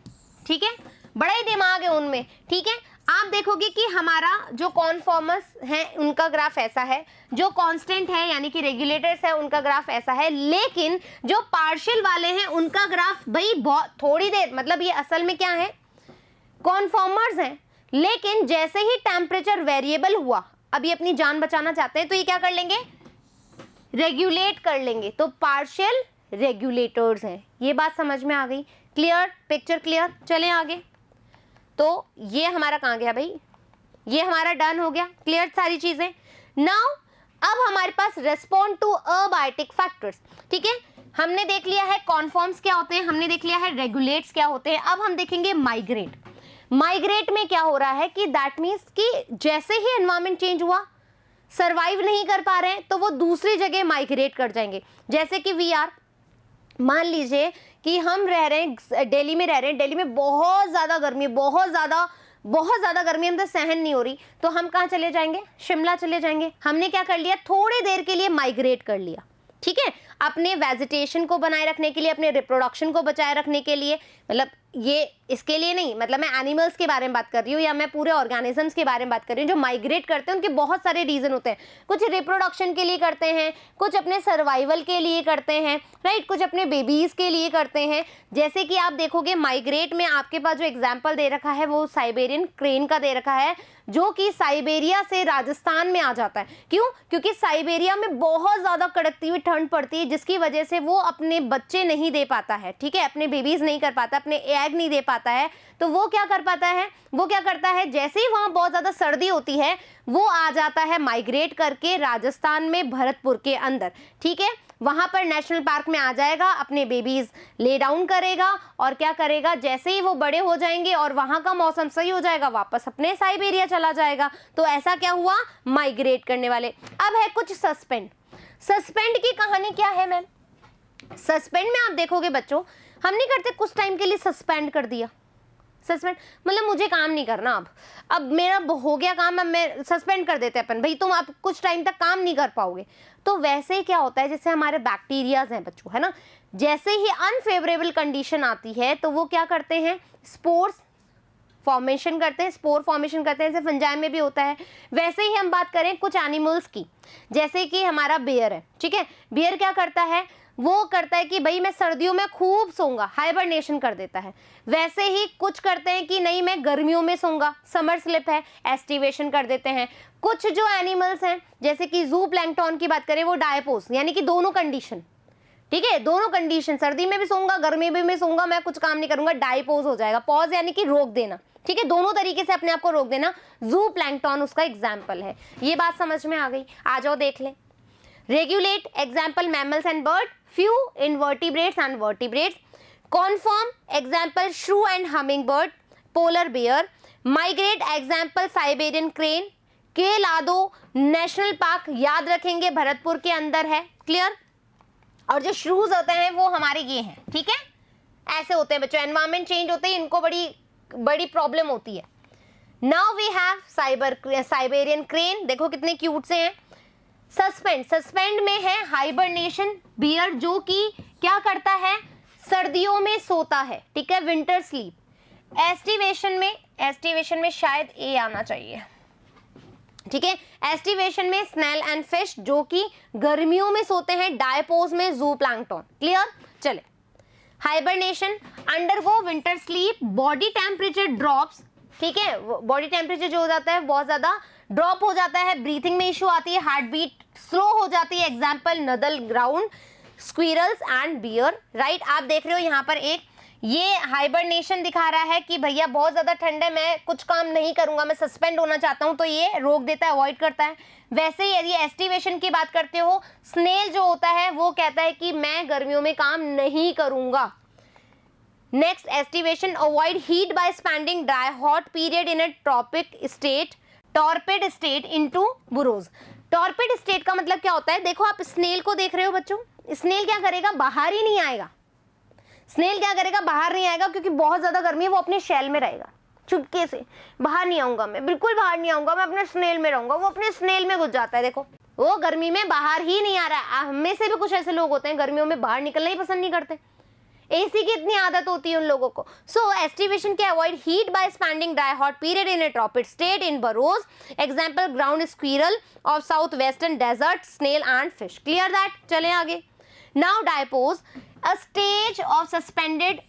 ठीक है, बड़ा ही दिमाग है उनमें, ठीक है। आप देखोगे कि हमारा जो कॉनफॉर्मर्स है उनका ग्राफ ऐसा है, जो कांस्टेंट है यानी कि रेगुलेटर्स है उनका ग्राफ ऐसा है, लेकिन जो पार्शियल वाले हैं उनका ग्राफ भाई बहुत थोड़ी देर, मतलब ये असल में क्या है? कॉनफॉर्मर्स हैं, लेकिन जैसे ही टेम्परेचर वेरिएबल हुआ, अब ये अपनी जान बचाना चाहते हैं तो ये क्या कर लेंगे? रेगुलेट कर लेंगे। तो पार्शियल रेगुलेटर्स हैं। ये बात समझ में आ गई? क्लियर? Picture clear? चलें आगे। तो ये हमारा कहाँ गया भाई? ये हमारा डन हो गया, क्लियर सारी चीजें। नाउ अब हमारे पास रेस्पॉन्ड टू अबायोटिक फैक्टर्स, ठीक है। हमने देख लिया है कॉनफॉर्म्स क्या होते हैं, हमने देख लिया है रेगुलेट्स क्या होते हैं। अब हम देखेंगे माइग्रेट। माइग्रेट में क्या हो रहा है कि दैट मीन्स कि जैसे ही एनवायरमेंट चेंज हुआ, सरवाइव नहीं कर पा रहे हैं तो वो दूसरी जगह माइग्रेट कर जाएंगे। जैसे कि वी आर, मान लीजिए कि हम रह रहे हैं दिल्ली में, रह रहे हैं, दिल्ली में बहुत ज़्यादा गर्मी, बहुत ज़्यादा गर्मी हमसे सहन नहीं हो रही, तो हम कहाँ चले जाएंगे? शिमला चले जाएंगे। हमने क्या कर लिया? थोड़ी देर के लिए माइग्रेट कर लिया, ठीक है, अपने वेजिटेशन को बनाए रखने के लिए, अपने रिप्रोडक्शन को बचाए रखने के लिए। मतलब ये इसके लिए नहीं, मतलब मैं एनिमल्स के बारे में बात कर रही हूँ या मैं पूरे ऑर्गेनिजम्स के बारे में बात कर रही हूँ जो माइग्रेट करते हैं। उनके बहुत सारे रीजन होते हैं, कुछ रिप्रोडक्शन के लिए करते हैं, कुछ अपने सर्वाइवल के लिए करते हैं, राइट, कुछ अपने बेबीज के लिए करते हैं। जैसे कि आप देखोगे माइग्रेट में आपके पास जो एग्जाम्पल दे रखा है वो साइबेरियन क्रेन का दे रखा है, जो कि साइबेरिया से राजस्थान में आ जाता है। क्यों? क्योंकि साइबेरिया में बहुत ज़्यादा कड़कती हुई ठंड पड़ती है, जिसकी वजह से वो अपने बच्चे नहीं दे पाता है, ठीक है, अपने बेबीज नहीं कर पाता, अपने एग नहीं दे पाता है। तो वो क्या कर पाता है? वो क्या करता है, जैसे ही वहाँ बहुत ज़्यादा सर्दी होती है वो आ जाता है माइग्रेट करके राजस्थान में भरतपुर के अंदर, ठीक है। वहां पर नेशनल पार्क में आ जाएगा, अपने बेबीज ले डाउन करेगा और क्या करेगा, जैसे ही वो बड़े हो जाएंगे और वहां का मौसम सही हो जाएगा वापस अपने साइबेरिया चला जाएगा। तो ऐसा क्या हुआ, माइग्रेट करने वाले। अब है कुछ सस्पेंड। सस्पेंड की कहानी क्या है मैम, सस्पेंड में आप देखोगे बच्चों, हम नहीं करते कुछ टाइम के लिए सस्पेंड कर दिया, सस्पेंड मतलब मुझे काम नहीं करना, अब मेरा हो गया काम, अब मैं सस्पेंड कर देते अपन, भाई तुम अब कुछ टाइम तक काम नहीं कर पाओगे। तो वैसे ही क्या होता है, जैसे हमारे बैक्टीरियाज हैं बच्चों, है ना, जैसे ही अनफेवरेबल कंडीशन आती है तो वो क्या करते हैं, स्पोर्स फॉर्मेशन करते हैं, स्पोर फॉर्मेशन करते हैं, जैसे फंजाई में भी होता है। वैसे ही हम बात करें कुछ एनिमल्स की, जैसे कि हमारा बेयर है, ठीक है, बेयर क्या करता है, वो करता है कि भाई मैं सर्दियों में खूब सोऊंगा, हाइबरनेशन कर देता है। वैसे ही कुछ करते हैं कि नहीं मैं गर्मियों में सोऊंगा, समर स्लिप है, एस्टिवेशन कर देते हैं। कुछ जो एनिमल्स हैं जैसे कि जू प्लैंकटन की बात करें, वो डायपोज यानी कि दोनों कंडीशन, ठीक है, दोनों कंडीशन, सर्दी में भी सोऊंगा गर्मी में भी सोऊंगा, मैं कुछ काम नहीं करूंगा, डायपोज हो जाएगा। पॉज यानी कि रोक देना, ठीक है, दोनों तरीके से अपने आप को रोक देना। जू प्लैंकटन उसका एग्जाम्पल है। ये बात समझ में आ गई, आ जाओ देख ले। Regulate example mammals and bird, few invertebrates and vertebrates. Conform example shrew and hummingbird, polar bear. Migrate example Siberian crane. के लादो नेशनल पार्क याद रखेंगे भरतपुर के अंदर है, क्लियर। और जो श्रूज होते हैं वो हमारे ये हैं, ठीक है, ऐसे होते हैं बच्चों, एनवायरमेंट चेंज होते हैं इनको बड़ी प्रॉब्लम होती है। Now we have Siberian crane, देखो कितने क्यूट से हैं। सस्पेंड में है हाइबरनेशन, बियर जो कि क्या करता है, सर्दियों में सोता है, ठीक है, विंटर स्लीप। एस्टिवेशन में शायद ए आना चाहिए, ठीक है, एस्टिवेशन में स्नेल एंड फिश जो कि गर्मियों में सोते हैं, डायपोज में जू प्लैंकटन, क्लियर। चले, hibernation, undergo winter sleep, body temperature drops, ठीक है, बॉडी टेम्परेचर जो हो जाता है बहुत ज्यादा ड्रॉप हो जाता है, ब्रीथिंग में इशू आती है, हार्ट बीट स्लो हो जाती है। एग्जाम्पल नदल ground, squirrels and bear, right. आप देख रहे हो यहाँ पर एक ये हाइबरनेशन दिखा रहा है कि भैया बहुत ज्यादा ठंड है, मैं कुछ काम नहीं करूंगा, मैं सस्पेंड होना चाहता हूं, तो ये रोक देता है, अवॉइड करता है। वैसे ही यदि एस्टिवेशन की बात करते हो, स्नेल जो होता है वो कहता है कि मैं गर्मियों में काम नहीं करूंगा। Next, aestivation, avoid heat by spending dry hot period in a tropic state, torpid state into burrows. Torpid state का मतलब क्या होता है, देखो आप स्नेल को देख रहे हो बच्चों, स्नेल क्या करेगा, बाहर ही नहीं आएगा। स्नेल क्या करेगा, बाहर नहीं आएगा, क्योंकि बहुत ज्यादा गर्मी है, वो अपने शेल में रहेगा, चुपके से बाहर नहीं आऊंगा, मैं बिल्कुल बाहर नहीं आऊंगा, मैं अपने स्नेल में रहूंगा। वो अपने स्नेल में घुस जाता है, देखो वो गर्मी में बाहर ही नहीं आ रहा है। हम में से भी कुछ ऐसे लोग होते हैं गर्मियों में बाहर निकलना ही पसंद नहीं करते, एसी की इतनी आदत होती है उन लोगों को। सो एस्टिवेशन के avoid heat by spending dry hot period in a torpid state in burrows, example ground squirrel of south western desert, snail and fish, clear that. चले आगे। Now diapause, a stage of suspended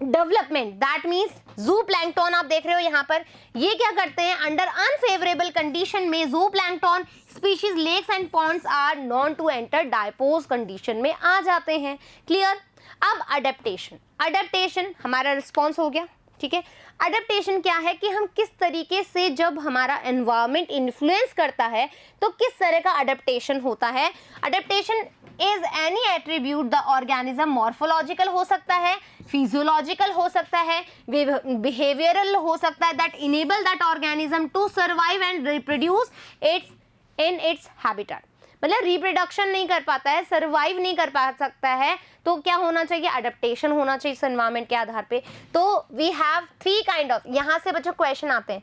development, that means zooplankton आप देख रहे हो यहाँ पर, ये क्या करते हैं, अंडर अनफेवरेबल कंडीशन में zooplankton species lakes and ponds are known to enter diapause condition में आ जाते हैं, क्लियर। अब अडेप्टेशन हमारा रिस्पॉन्स हो गया, ठीक है। अडेप्टेशन क्या है कि हम किस तरीके से, जब हमारा एनवायरनमेंट इन्फ्लुएंस करता है तो किस तरह का अडेप्टेशन होता है। Adaptation is any attribute the organism, morphological हो सकता है, फिजियोलॉजिकल हो सकता है, बिहेवियरल हो सकता है, that enable that organism to survive and reproduce in its habitat. मतलब रिप्रोडक्शन नहीं कर पाता है, सर्वाइव नहीं कर पा सकता है, तो क्या होना चाहिए, अडेप्टेशन होना चाहिए इस एनवायरनमेंट के आधार पे। तो वी हैव 3 काइंड ऑफ, यहाँ से बच्चों क्वेश्चन आते हैं,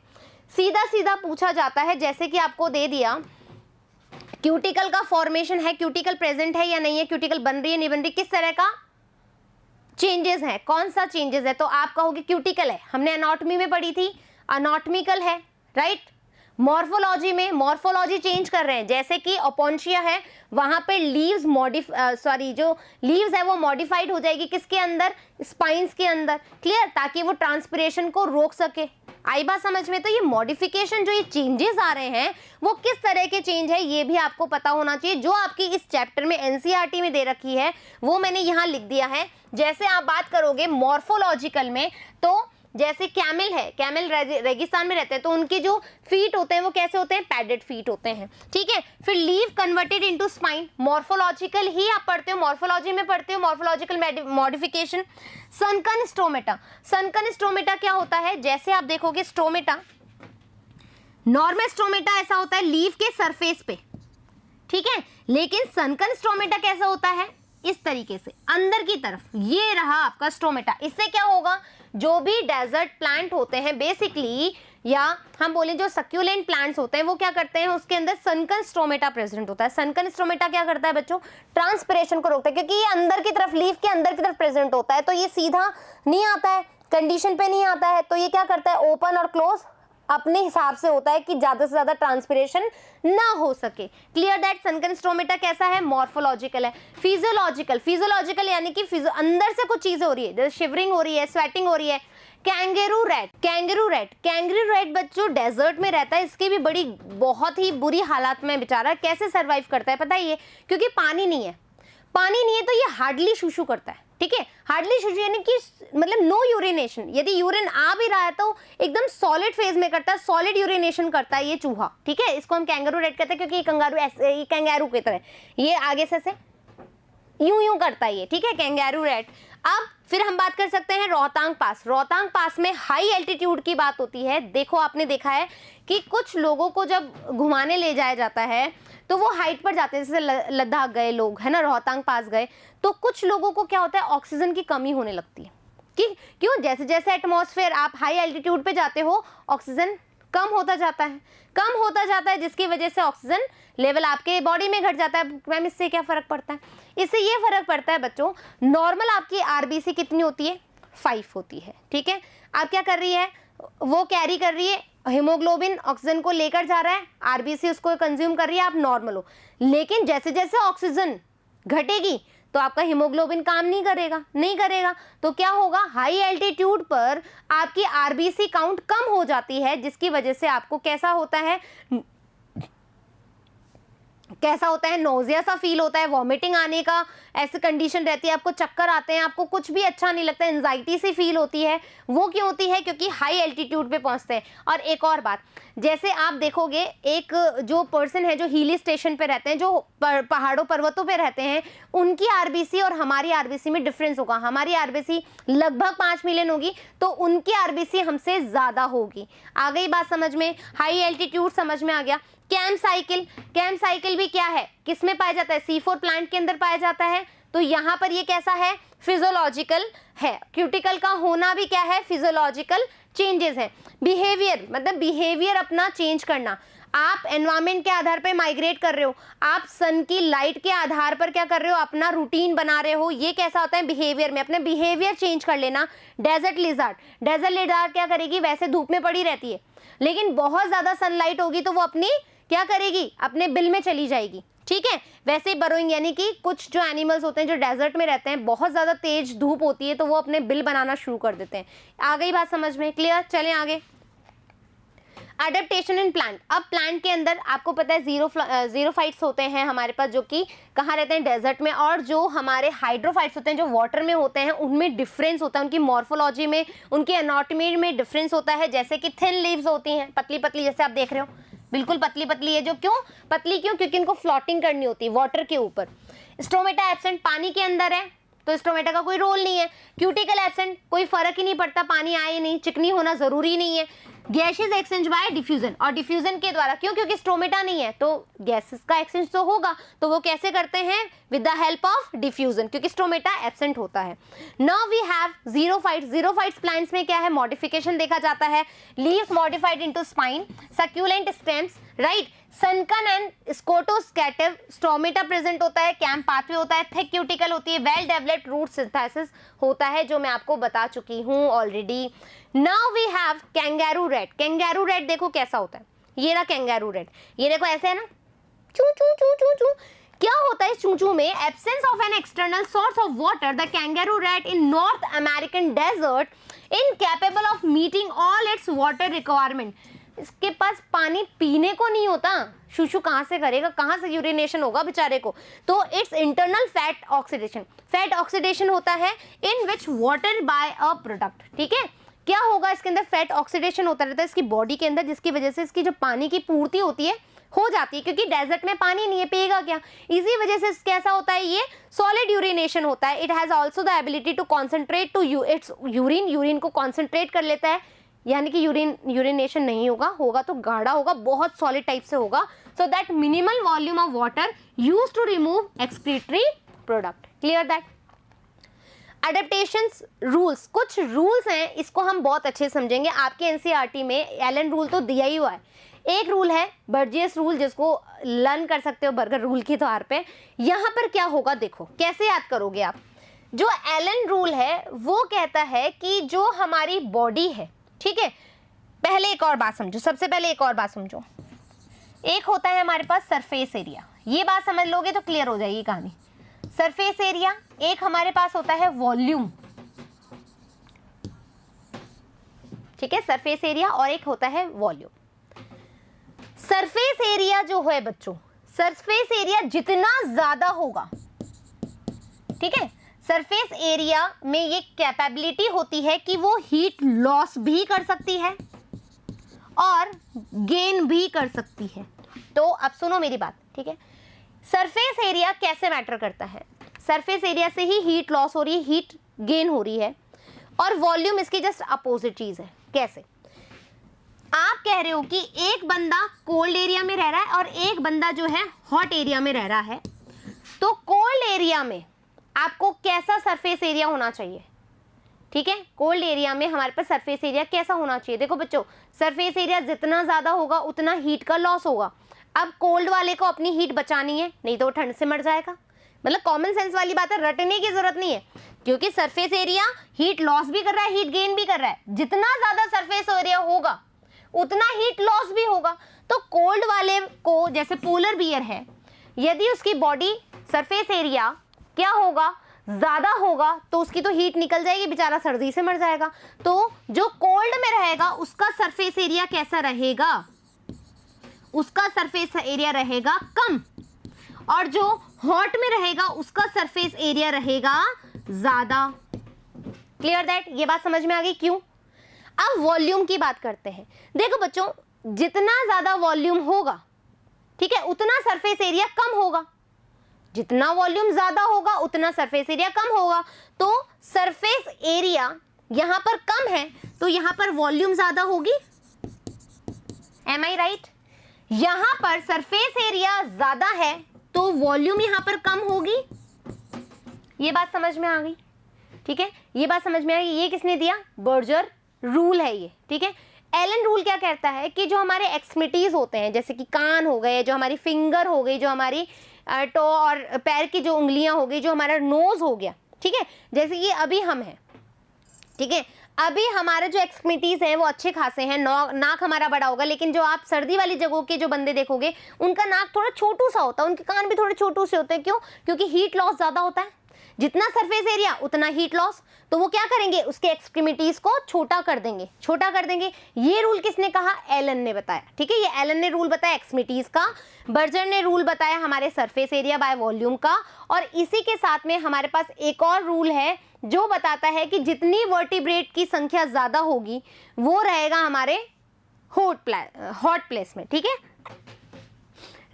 सीधा पूछा जाता है, जैसे कि आपको दे दिया क्यूटिकल का फॉर्मेशन है, क्यूटिकल प्रेजेंट है या नहीं है, क्यूटिकल बन रही है नहीं बन रही, किस तरह का चेंजेस है, कौन सा चेंजेस है, तो आप कहोगे क्यूटिकल है, हमने एनाटॉमी में पढ़ी थी, अनाटॉमिकल है, राइट। मॉर्फोलॉजी में मॉर्फोलॉजी चेंज कर रहे हैं, जैसे कि ओपोन्शिया है, वहां पे लीव्स जो लीव्स है वो मॉडिफाइड हो जाएगी, किसके अंदर, स्पाइंस के अंदर, क्लियर, ताकि वो ट्रांसपिरेशन को रोक सके। आई बात समझ में। तो ये मॉडिफिकेशन, जो ये चेंजेस आ रहे हैं वो किस तरह के चेंज है ये भी आपको पता होना चाहिए, जो आपकी इस चैप्टर में एनसीईआरटी में दे रखी है वो मैंने यहाँ लिख दिया है। जैसे आप बात करोगे मॉर्फोलॉजिकल में, तो जैसे कैमल है, कैमल रेगिस्तान में रहते हैं तो उनके जो फीट होते हैं वो कैसे होते हैं, पैडेड फीट होते हैं, ठीक है। फिर leave converted into spine, morphological ही आप पढ़ते हो, मॉर्फोलॉजी में पढ़ते हो, morphological modification. Sunken stomata, sunken stomata क्या होता है, जैसे आप देखोगे स्टोमेटा, नॉर्मल स्टोमेटा ऐसा होता है लीव के सरफेस पे, ठीक है, लेकिन सनकन स्टोमेटा कैसा होता है, इस तरीके से अंदर की तरफ। ये रहा आपका स्टोमेटा। इससे क्या होगा, जो भी डेजर्ट प्लांट होते हैं बेसिकली, या हम बोले जो सक्यूलेंट प्लांट्स होते हैं, वो क्या करते हैं, उसके अंदर सनकन स्टोमेटा प्रेजेंट होता है। सनकन स्टोमेटा क्या करता है बच्चों, ट्रांसपिरेशन को रोकता है, क्योंकि ये अंदर की तरफ, लीफ के अंदर की तरफ प्रेजेंट होता है, तो ये सीधा नहीं आता है, कंडीशन पे नहीं आता है, तो ये क्या करता है, ओपन और क्लोज अपने हिसाब से होता है कि ज्यादा से ज्यादा ट्रांसपिरेशन ना हो सके। Clear that. सनकन स्टोमेटा कैसा है, मॉर्फोलॉजिकल है। फिजियोलॉजिकल, फिजियोलॉजिकल यानी कि अंदर से कुछ चीजें हो रही है, जैसे शिवरिंग हो रही है, स्वेटिंग हो रही है। कैंगेरू rat, kangaroo rat, kangaroo rat बच्चों डेजर्ट में रहता है, इसकी भी बड़ी बहुत ही बुरी हालात में बेचारा कैसे सरवाइव करता है पता है, ये क्योंकि पानी नहीं है, पानी नहीं है तो ये हार्डली शूशू करता है, ठीक है, हार्डली शूशू यानी कि मतलब नो यूरिनेशन, यदि यूरिन आ भी रहा है तो एकदम सॉलिड फेज में करता है, सॉलिड यूरिनेशन करता है ये चूहा, ठीक है। इसको हम कैंगेरू रैट कहते हैं क्योंकि ये कंगारू ऐसे, ये कैंगेरू की तरह ये आगे से यूं यूं करता है ये, ठीक है, कैंगेरू रैट। अब फिर हम बात कर सकते हैं रोहतांग पास। रोहतांग पास में हाई एल्टीट्यूड की बात होती है। देखो आपने देखा है कि कुछ लोगों को जब घुमाने ले जाया जाता है तो वो हाइट पर जाते हैं, जैसे लद्दाख गए लोग है ना, रोहतांग पास गए, तो कुछ लोगों को क्या होता है, ऑक्सीजन की कमी होने लगती है। कि क्यों, जैसे जैसे एटमॉस्फेयर आप हाई एल्टीट्यूड पे जाते हो ऑक्सीजन कम होता जाता है, कम होता जाता है, जिसकी वजह से ऑक्सीजन लेवल आपके बॉडी में घट जाता है। मैम इससे क्या फर्क पड़ता है, इससे ये फर्क पड़ता है बच्चों, नॉर्मल आपकी आरबीसी कितनी होती है, 5 होती है, ठीक है। आप क्या कर रही है, वो कैरी कर रही है हीमोग्लोबिन, ऑक्सीजन को लेकर जा रहा है, आरबीसी उसको कंज्यूम कर रही है, आप नॉर्मल हो। लेकिन जैसे जैसे ऑक्सीजन घटेगी तो आपका हीमोग्लोबिन काम नहीं करेगा, नहीं करेगा, तो क्या होगा, हाई एल्टीट्यूड पर आपकी आरबीसी काउंट कम हो जाती है, जिसकी वजह से आपको कैसा होता है, कैसा होता है, नोजिया सा फील होता है, वॉमिटिंग आने का ऐसी कंडीशन रहती है, आपको चक्कर आते हैं, आपको कुछ भी अच्छा नहीं लगता, एंजाइटी सी फील होती है। वो क्यों होती है, क्योंकि हाई एल्टीट्यूड पे पहुंचते हैं। और एक और बात, जैसे आप देखोगे एक जो पर्सन है जो हिली स्टेशन पे रहते हैं, जो पहाड़ों पर्वतों पे रहते हैं, उनकी आरबीसी और हमारी आरबीसी में डिफरेंस होगा। हमारी आरबीसी लगभग 5 मिलियन होगी तो उनकी आरबीसी हमसे ज्यादा होगी। आ गई बात समझ में, हाई एल्टीट्यूड समझ में आ गया। कैम्प साइकिल, कैम्प साइकिल भी क्या है, किसमें पाया जाता है, C4 प्लांट के अंदर पाया जाता है, तो यहाँ पर ये कैसा है, फिजियोलॉजिकल है। क्यूटिकल का होना भी क्या है, फिजियोलॉजिकल चेंजेस है। बिहेवियर मतलब बिहेवियर अपना चेंज करना, आप एनवायरमेंट के आधार पर माइग्रेट कर रहे हो, आप सन की लाइट के आधार पर क्या कर रहे हो, अपना रूटीन बना रहे हो, ये कैसा होता है बिहेवियर में, अपने बिहेवियर चेंज कर लेना। डेजर्ट लिजार्ड, डेजर्ट लिजार्ड क्या करेगी, वैसे धूप में पड़ी रहती है, लेकिन बहुत ज्यादा सनलाइट होगी तो वो अपनी क्या करेगी, अपने बिल में चली जाएगी, ठीक है। वैसे बरोइंग यानी कि कुछ जो एनिमल्स होते हैं जो डेजर्ट में रहते हैं, बहुत ज्यादा तेज धूप होती है तो वो अपने बिल बनाना शुरू कर देते हैं। आ गई बात समझ में, क्लियर। चलें आगे। अडेप्टेशन इन प्लांट, अब प्लांट के अंदर आपको पता है जीरोफाइट्स होते हैं हमारे पास, जो कि कहाँ रहते हैं, डेजर्ट में, और जो हमारे हाइड्रोफाइट्स होते हैं जो वाटर में होते हैं, उनमें डिफरेंस होता है, उनकी मॉर्फोलॉजी में, उनकी एनाटॉमी में डिफरेंस होता है। जैसे कि थिन लीव्स होती हैं, पतली पतली, जैसे आप देख रहे हो बिल्कुल पतली पतली है, जो क्यों पतली, क्यों, क्योंकि इनको फ्लोटिंग करनी होती है वाटर के ऊपर। स्टोमेटा एब्सेंट, पानी के अंदर है तो स्टोमेटा का कोई रोल नहीं है। क्यूटिकल एब्सेंट, कोई फर्क ही नहीं पड़ता, पानी आए नहीं, चिकनी होना जरूरी नहीं है। गैसेस एक्सचेंज बाय डिफ्यूजन, और डिफ्यूजन के द्वारा, क्यों, क्योंकि स्टोमेटा नहीं है तो गैसेस का एक्सचेंज तो होगा, तो वो कैसे करते हैं, with the help of diffusion, क्योंकि स्टोमेटा एब्सेंट होता है। Now we have xerophytes. Xerophytes plants में क्या है, मॉडिफिकेशन देखा जाता है, leaves modified into spine, succulent stems, right. Sunken and scotoactive, stomata present होता है, कैम्प पाथवे होता है, थिक क्यूटिकल होती है, वेल डेवलप्ड रूट सिंथेसिस होता है, जो मैं आपको बता चुकी हूँ already. Now we have kangaroo rat. Kangaroo rat देखो कैसा होता है, ये रहा कैंगेरू रैट, ये देखो ऐसे है ना, चू चू चू चू चू। क्या होता है इस चूचू में, absence of an external source of water, the kangaroo rat in north American desert incapable of meeting all its water requirement. इसके पास पानी पीने को नहीं होता, शूशू कहाँ से करेगा, कहाँ से यूरिनेशन होगा बेचारे को, तो its internal fat oxidation, fat oxidation होता है in which water by a product, ठीक है। क्या होगा, इसके अंदर फैट ऑक्सीडेशन होता रहता है इसकी बॉडी के अंदर, जिसकी वजह से इसकी जो पानी की पूर्ति होती है हो जाती है, क्योंकि डेजर्ट में पानी नहीं है, पिएगा क्या, इसी वजह से कैसा होता है, ये सॉलिड यूरिनेशन होता है। It has also the ability to concentrate to its urine को कॉन्सेंट्रेट कर लेता है, यानी कि यूरिनेशन नहीं होगा तो गाढ़ा होगा, बहुत सॉलिड टाइप से होगा, so that minimal volume of water use to remove excretory product. Clear that. Adaptations rules, कुछ रूल्स हैं, इसको हम बहुत अच्छे समझेंगे। आपके एनसीईआरटी में एलन रूल तो दिया ही हुआ है। एक रूल है बर्जियस रूल, जिसको लर्न कर सकते हो बर्गर रूल के तौर पे। यहाँ पर क्या होगा देखो, कैसे याद करोगे आप। जो एलन रूल है वो कहता है कि जो हमारी बॉडी है, ठीक है, पहले एक और बात समझो, सबसे पहले एक और बात समझो। एक होता है हमारे पास सरफेस एरिया, ये बात समझ लोगे तो क्लियर हो जाएगी कहानी। सरफेस एरिया, एक हमारे पास होता है वॉल्यूम, ठीक है, सरफेस एरिया, और एक होता है वॉल्यूम। सरफेस एरिया जो है बच्चों, सरफेस एरिया जितना ज्यादा होगा, ठीक है, सरफेस एरिया में ये कैपेबिलिटी होती है कि वो हीट लॉस भी कर सकती है और गेन भी कर सकती है। तो अब सुनो मेरी बात, ठीक है, सरफेस एरिया कैसे मैटर करता है, सरफेस एरिया से ही हीट लॉस हो रही है, हीट गेन हो रही है, और वॉल्यूम इसकी जस्ट अपोजिट चीज है। कैसे, आप कह रहे हो कि एक बंदा कोल्ड एरिया में रह रहा है और एक बंदा जो है हॉट एरिया में रह रहा है, तो कोल्ड एरिया में आपको कैसा सरफेस एरिया होना चाहिए, ठीक है, कोल्ड एरिया में हमारे पास सरफेस एरिया कैसा होना चाहिए। देखो बच्चों, सरफेस एरिया जितना ज्यादा होगा उतना हीट का लॉस होगा। अब कोल्ड वाले को अपनी हीट बचानी है, नहीं तो वो ठंड से मर जाएगा। मतलब कॉमन सेंस वाली बात है, रटने की जरूरत नहीं है, क्योंकि सरफेस एरिया हीट लॉस भी कर रहा है, हीट गेन भी कर रहा है। जितना ज्यादा सरफेस एरिया होगा उतना हीट लॉस भी होगा। तो कोल्ड वाले को, जैसे पोलर बियर है, यदि उसकी बॉडी सरफेस एरिया क्या होगा, ज्यादा होगा, तो उसकी तो हीट निकल जाएगी, बेचारा सर्दी से मर जाएगा। तो जो कोल्ड में रहेगा उसका सरफेस एरिया कैसा रहेगा, उसका सरफेस एरिया रहेगा कम, और जो हॉट में रहेगा उसका सरफेस एरिया रहेगा ज्यादा। क्लियर दैट, ये बात समझ में आ गई क्यों। अब वॉल्यूम की बात करते हैं। देखो बच्चों, जितना ज्यादा वॉल्यूम होगा, ठीक है, उतना सरफेस एरिया कम होगा, जितना वॉल्यूम ज्यादा होगा उतना सरफेस एरिया कम होगा। तो सरफेस एरिया यहां पर कम है तो यहां पर वॉल्यूम ज्यादा होगी, एम आई राइट। यहां पर सरफेस एरिया ज्यादा है तो वॉल्यूम यहां पर कम होगी। ये बात समझ में आ गई, ठीक है, ये बात समझ में आ गई। ये किसने दिया, बर्जर रूल है ये, ठीक है। एलन रूल क्या कहता है कि जो हमारे एक्सट्रीमिटीज होते हैं, जैसे कि कान हो गए, जो हमारी फिंगर हो गई, जो हमारी टो और पैर की जो उंगलियां हो गई, जो हमारा नोज हो गया, ठीक है, जैसे कि अभी हम हैं, ठीक है, अभी हमारे जो एक्सट्रीमिटीज हैं वो अच्छे खासे हैं, नाक हमारा बड़ा होगा, लेकिन जो आप सर्दी वाली जगहों के जो बंदे देखोगे उनका नाक थोड़ा छोटू सा होता है, उनके कान भी थोड़े छोटू से होते हैं। क्यों, क्योंकि हीट लॉस ज्यादा होता है, जितना सरफेस एरिया उतना हीट लॉस। तो वो क्या करेंगे, उसके एक्सट्रीमिटीज को छोटा कर देंगे, छोटा कर देंगे। ये रूल किसने कहा, एलन ने बताया, ठीक है, ये एलन ने रूल बताया एक्सट्रीमिटीज का, बर्जर ने रूल बताया हमारे सरफेस एरिया बाय वॉल्यूम का, और इसी के साथ में हमारे पास एक और रूल है जो बताता है कि जितनी वर्टिब्रेट की संख्या ज्यादा होगी वो रहेगा हमारे हॉट प्लेस में, ठीक है,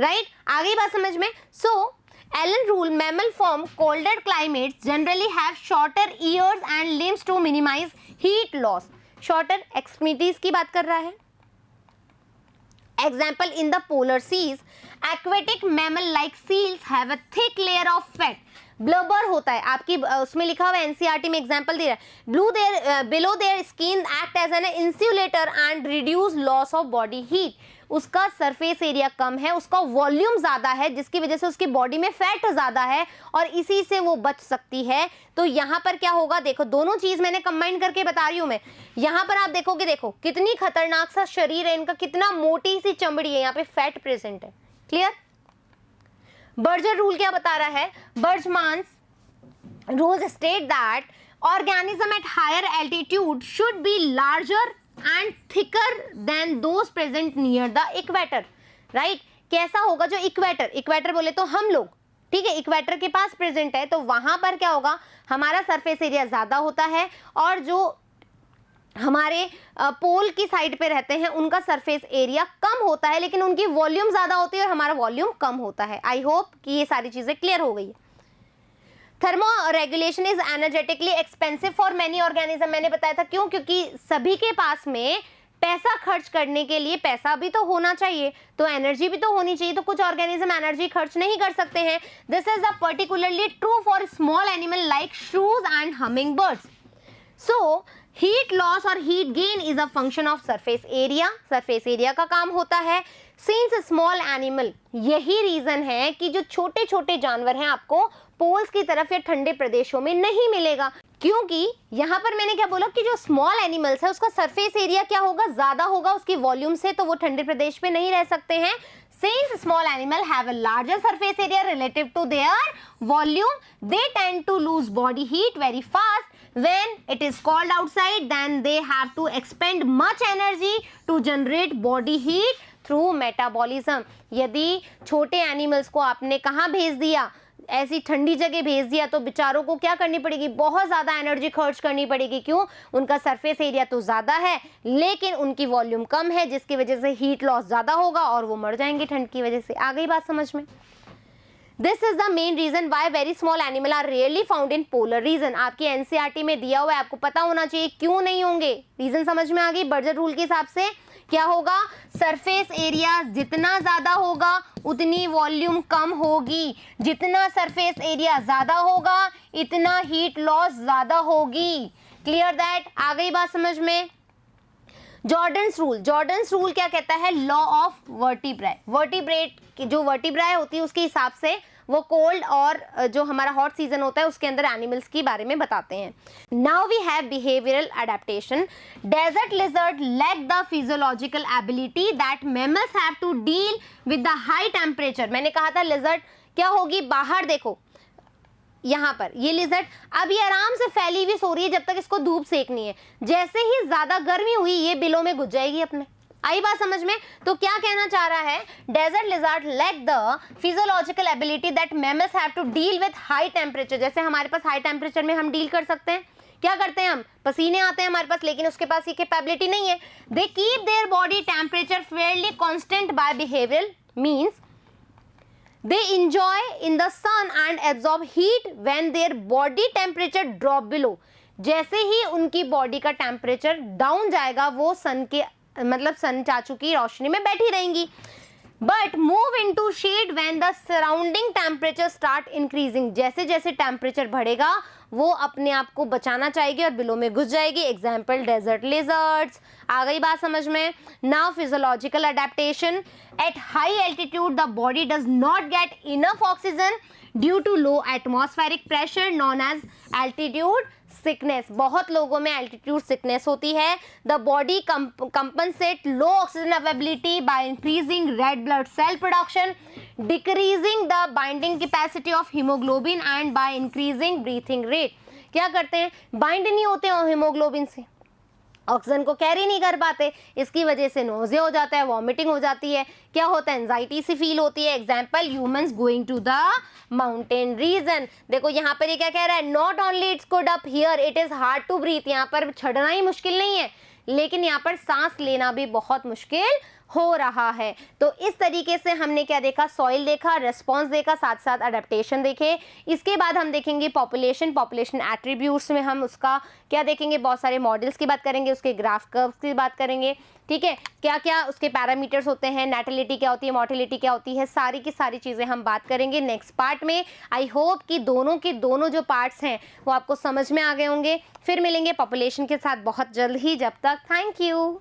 राइट। आगे बात समझ में। सो Allen rule, mammal form colder climates generally have shorter ears and limbs to minimize heat loss. Shorter extremities की बात कर रहा है। Example in the polar seas, aquatic mammal like seals have a thick layer of fat. Blubber होता है, आपकी उसमें लिखा हुआ है, एनसीईआरटी में एग्जांपल दे रहा है, below their skin act as an insulator and reduce loss of body heat. उसका सरफेस एरिया कम है, उसका वॉल्यूम ज्यादा है, जिसकी वजह से उसकी बॉडी में फैट ज्यादा है और इसी से वो बच सकती है। तो यहाँ पर क्या होगा, देखो दोनों चीज मैंने कंबाइन करके बता रही हूं मैं। यहाँ पर आप देखोगे, देखो कितनी खतरनाक सा शरीर है इनका, कितना मोटी सी चमड़ी है, यहाँ पे फैट प्रेजेंट है। क्लियर। बर्जर रूल क्या बता रहा है, Bergmann's rules state that organism at higher altitude should be larger and thicker than those present near the equator, right? कैसा होगा, जो इक्वेटर बोले तो हम लोग, ठीक है, इक्वेटर के पास प्रेजेंट है, तो वहां पर क्या होगा, हमारा सरफेस एरिया ज्यादा होता है और जो हमारे पोल की साइड पे रहते हैं उनका सरफेस एरिया कम होता है, लेकिन उनकी वॉल्यूम ज़्यादा होती है और हमारा वॉल्यूम कम होता है। आई होप कि ये सारी चीज़ें क्लियर हो गई है। Thermo regulation is energetically expensive for many organism, मैंने बताया था क्यों, क्योंकि सभी के पास में पैसा खर्च करने के लिए पैसा भी तो होना चाहिए, तो एनर्जी भी तो होनी चाहिए, तो कुछ ऑर्गेनिज्म एनर्जी खर्च नहीं कर सकते हैं। This is a particularly true for small animal like shrews and hummingbirds. So heat loss और heat gain is a function of surface area, surface area का काम होता है। सिंस स्मॉल एनिमल, यही रीजन है कि जो छोटे छोटे जानवर हैं आपको पोल्स की तरफ या ठंडे प्रदेशों में नहीं मिलेगा, क्योंकि यहाँ पर मैंने क्या बोला कि जो स्मॉल एनिमल्स है उसका सरफेस एरिया क्या होगा, ज्यादा होगा उसकी वॉल्यूम से, तो वो ठंडे प्रदेश में नहीं रह सकते हैं। Since small animal have a larger surface area relative to their volume, they tend to lose body heat very fast. When it is cold outside, then they have to expend much energy to generate body heat through metabolism. यदि छोटे एनिमल्स को आपने कहाँ भेज दिया, ऐसी ठंडी जगह भेज दिया, तो बेचारों को क्या करनी पड़ेगी, बहुत ज़्यादा एनर्जी खर्च करनी पड़ेगी। क्यों? उनका सरफेस एरिया तो ज़्यादा है लेकिन उनकी वॉल्यूम कम है, जिसकी वजह से हीट लॉस ज़्यादा होगा और वो मर जाएंगे ठंड की वजह से। आ गई बात समझ में? This is the main reason why very small animal are rarely found in polar region. आपकी एनसीईआरटी में दिया हुआ है, आपको पता होना चाहिए क्यों नहीं होंगे। रीजन समझ में आ गई? बर्जर रूल के हिसाब से क्या होगा, सरफेस एरिया जितना ज्यादा होगा उतनी वॉल्यूम कम होगी, जितना सरफेस एरिया ज्यादा होगा इतना हीट लॉस ज्यादा होगी। Clear that? आ गई बात समझ में? जॉर्डन्स रूल, जॉर्डन्स रूल क्या कहता है, लॉ ऑफ वर्टिब्राe, वर्टिब्रेट की जो वर्टिब्राe होती है उसके हिसाब से वो कोल्ड और जो हमारा हॉट सीजन होता है उसके अंदर एनिमल्स के बारे में बताते हैं। Now we have behavioural adaptation. Desert lizard lack the physiological ability that mammals have to deal with the high temperature. मैंने कहा था लिजर्ड क्या होगी, बाहर देखो यहाँ पर ये लिजर्ड अब ये आराम से फैली हुई सो रही है जब तक इसको धूप सेकनी है, जैसे ही ज्यादा गर्मी हुई ये बिलों में घुस जाएगी अपने। आई बात समझ में? तो क्या कहना चाह रहा है, desert lizard lack the physiological ability that mammals have to deal with high temperature. जैसे हमारे पास हाई टेम्परेचर में हम डील कर सकते हैं, क्या करते हैं हम, पसीने आते हैं हमारे पास, लेकिन उसके पास ये कैपेबिलिटी नहीं है। They keep their body temperature fairly constant by behavioural means they enjoy in the sun and absorb heat when their body temperature drop below। जैसे ही उनकी बॉडी का टेम्परेचर डाउन जाएगा वो सन के मतलब सन चाचू की रोशनी में बैठी रहेंगी। But move in to shade when the surrounding temperature start increasing. जैसे जैसे टेम्परेचर बढ़ेगा वो अपने आप को बचाना चाहेगी और बिलों में घुस जाएगी। Example desert lizards. आ गई बात समझ में? Now physiological adaptation. At high altitude the body does not get enough oxygen due to low atmospheric pressure known as altitude sickness. बहुत लोगों में एल्टीट्यूड सिकनेस होती है। The body compensate low oxygen availability by increasing red blood cell production, decreasing the binding capacity of haemoglobin and by increasing breathing rate. क्या करते हैं, बाइंड नहीं होते हैं हीमोग्लोबिन से, ऑक्सीजन को कैरी नहीं कर पाते, इसकी वजह से नोज़िया हो जाता है, वॉमिटिंग हो जाती है, क्या होता है, एंजाइटी सी फील होती है। Example humans going to the mountain region. देखो यहाँ पर ये क्या कह रहा है, not only its good up here it is hard to breathe. यहाँ पर चढ़ना ही मुश्किल नहीं है लेकिन यहाँ पर सांस लेना भी बहुत मुश्किल हो रहा है। तो इस तरीके से हमने क्या देखा, सॉइल देखा, रेस्पॉन्स देखा, साथ साथ अडेप्टेशन देखे। इसके बाद हम देखेंगे पॉपुलेशन, पॉपुलेशन एट्रीब्यूट्स में हम उसका क्या देखेंगे, बहुत सारे मॉडल्स की बात करेंगे, उसके ग्राफ कर्व्स की बात करेंगे, ठीक है, क्या क्या उसके पैरामीटर्स होते हैं, नेटिलिटी क्या होती है, मोर्टिलिटी क्या होती है, सारी की सारी चीज़ें हम बात करेंगे नेक्स्ट पार्ट में। आई होप कि दोनों के दोनों जो पार्ट्स हैं वो आपको समझ में आ गए होंगे। फिर मिलेंगे पॉपुलेशन के साथ बहुत जल्द ही, जब तक थैंक यू।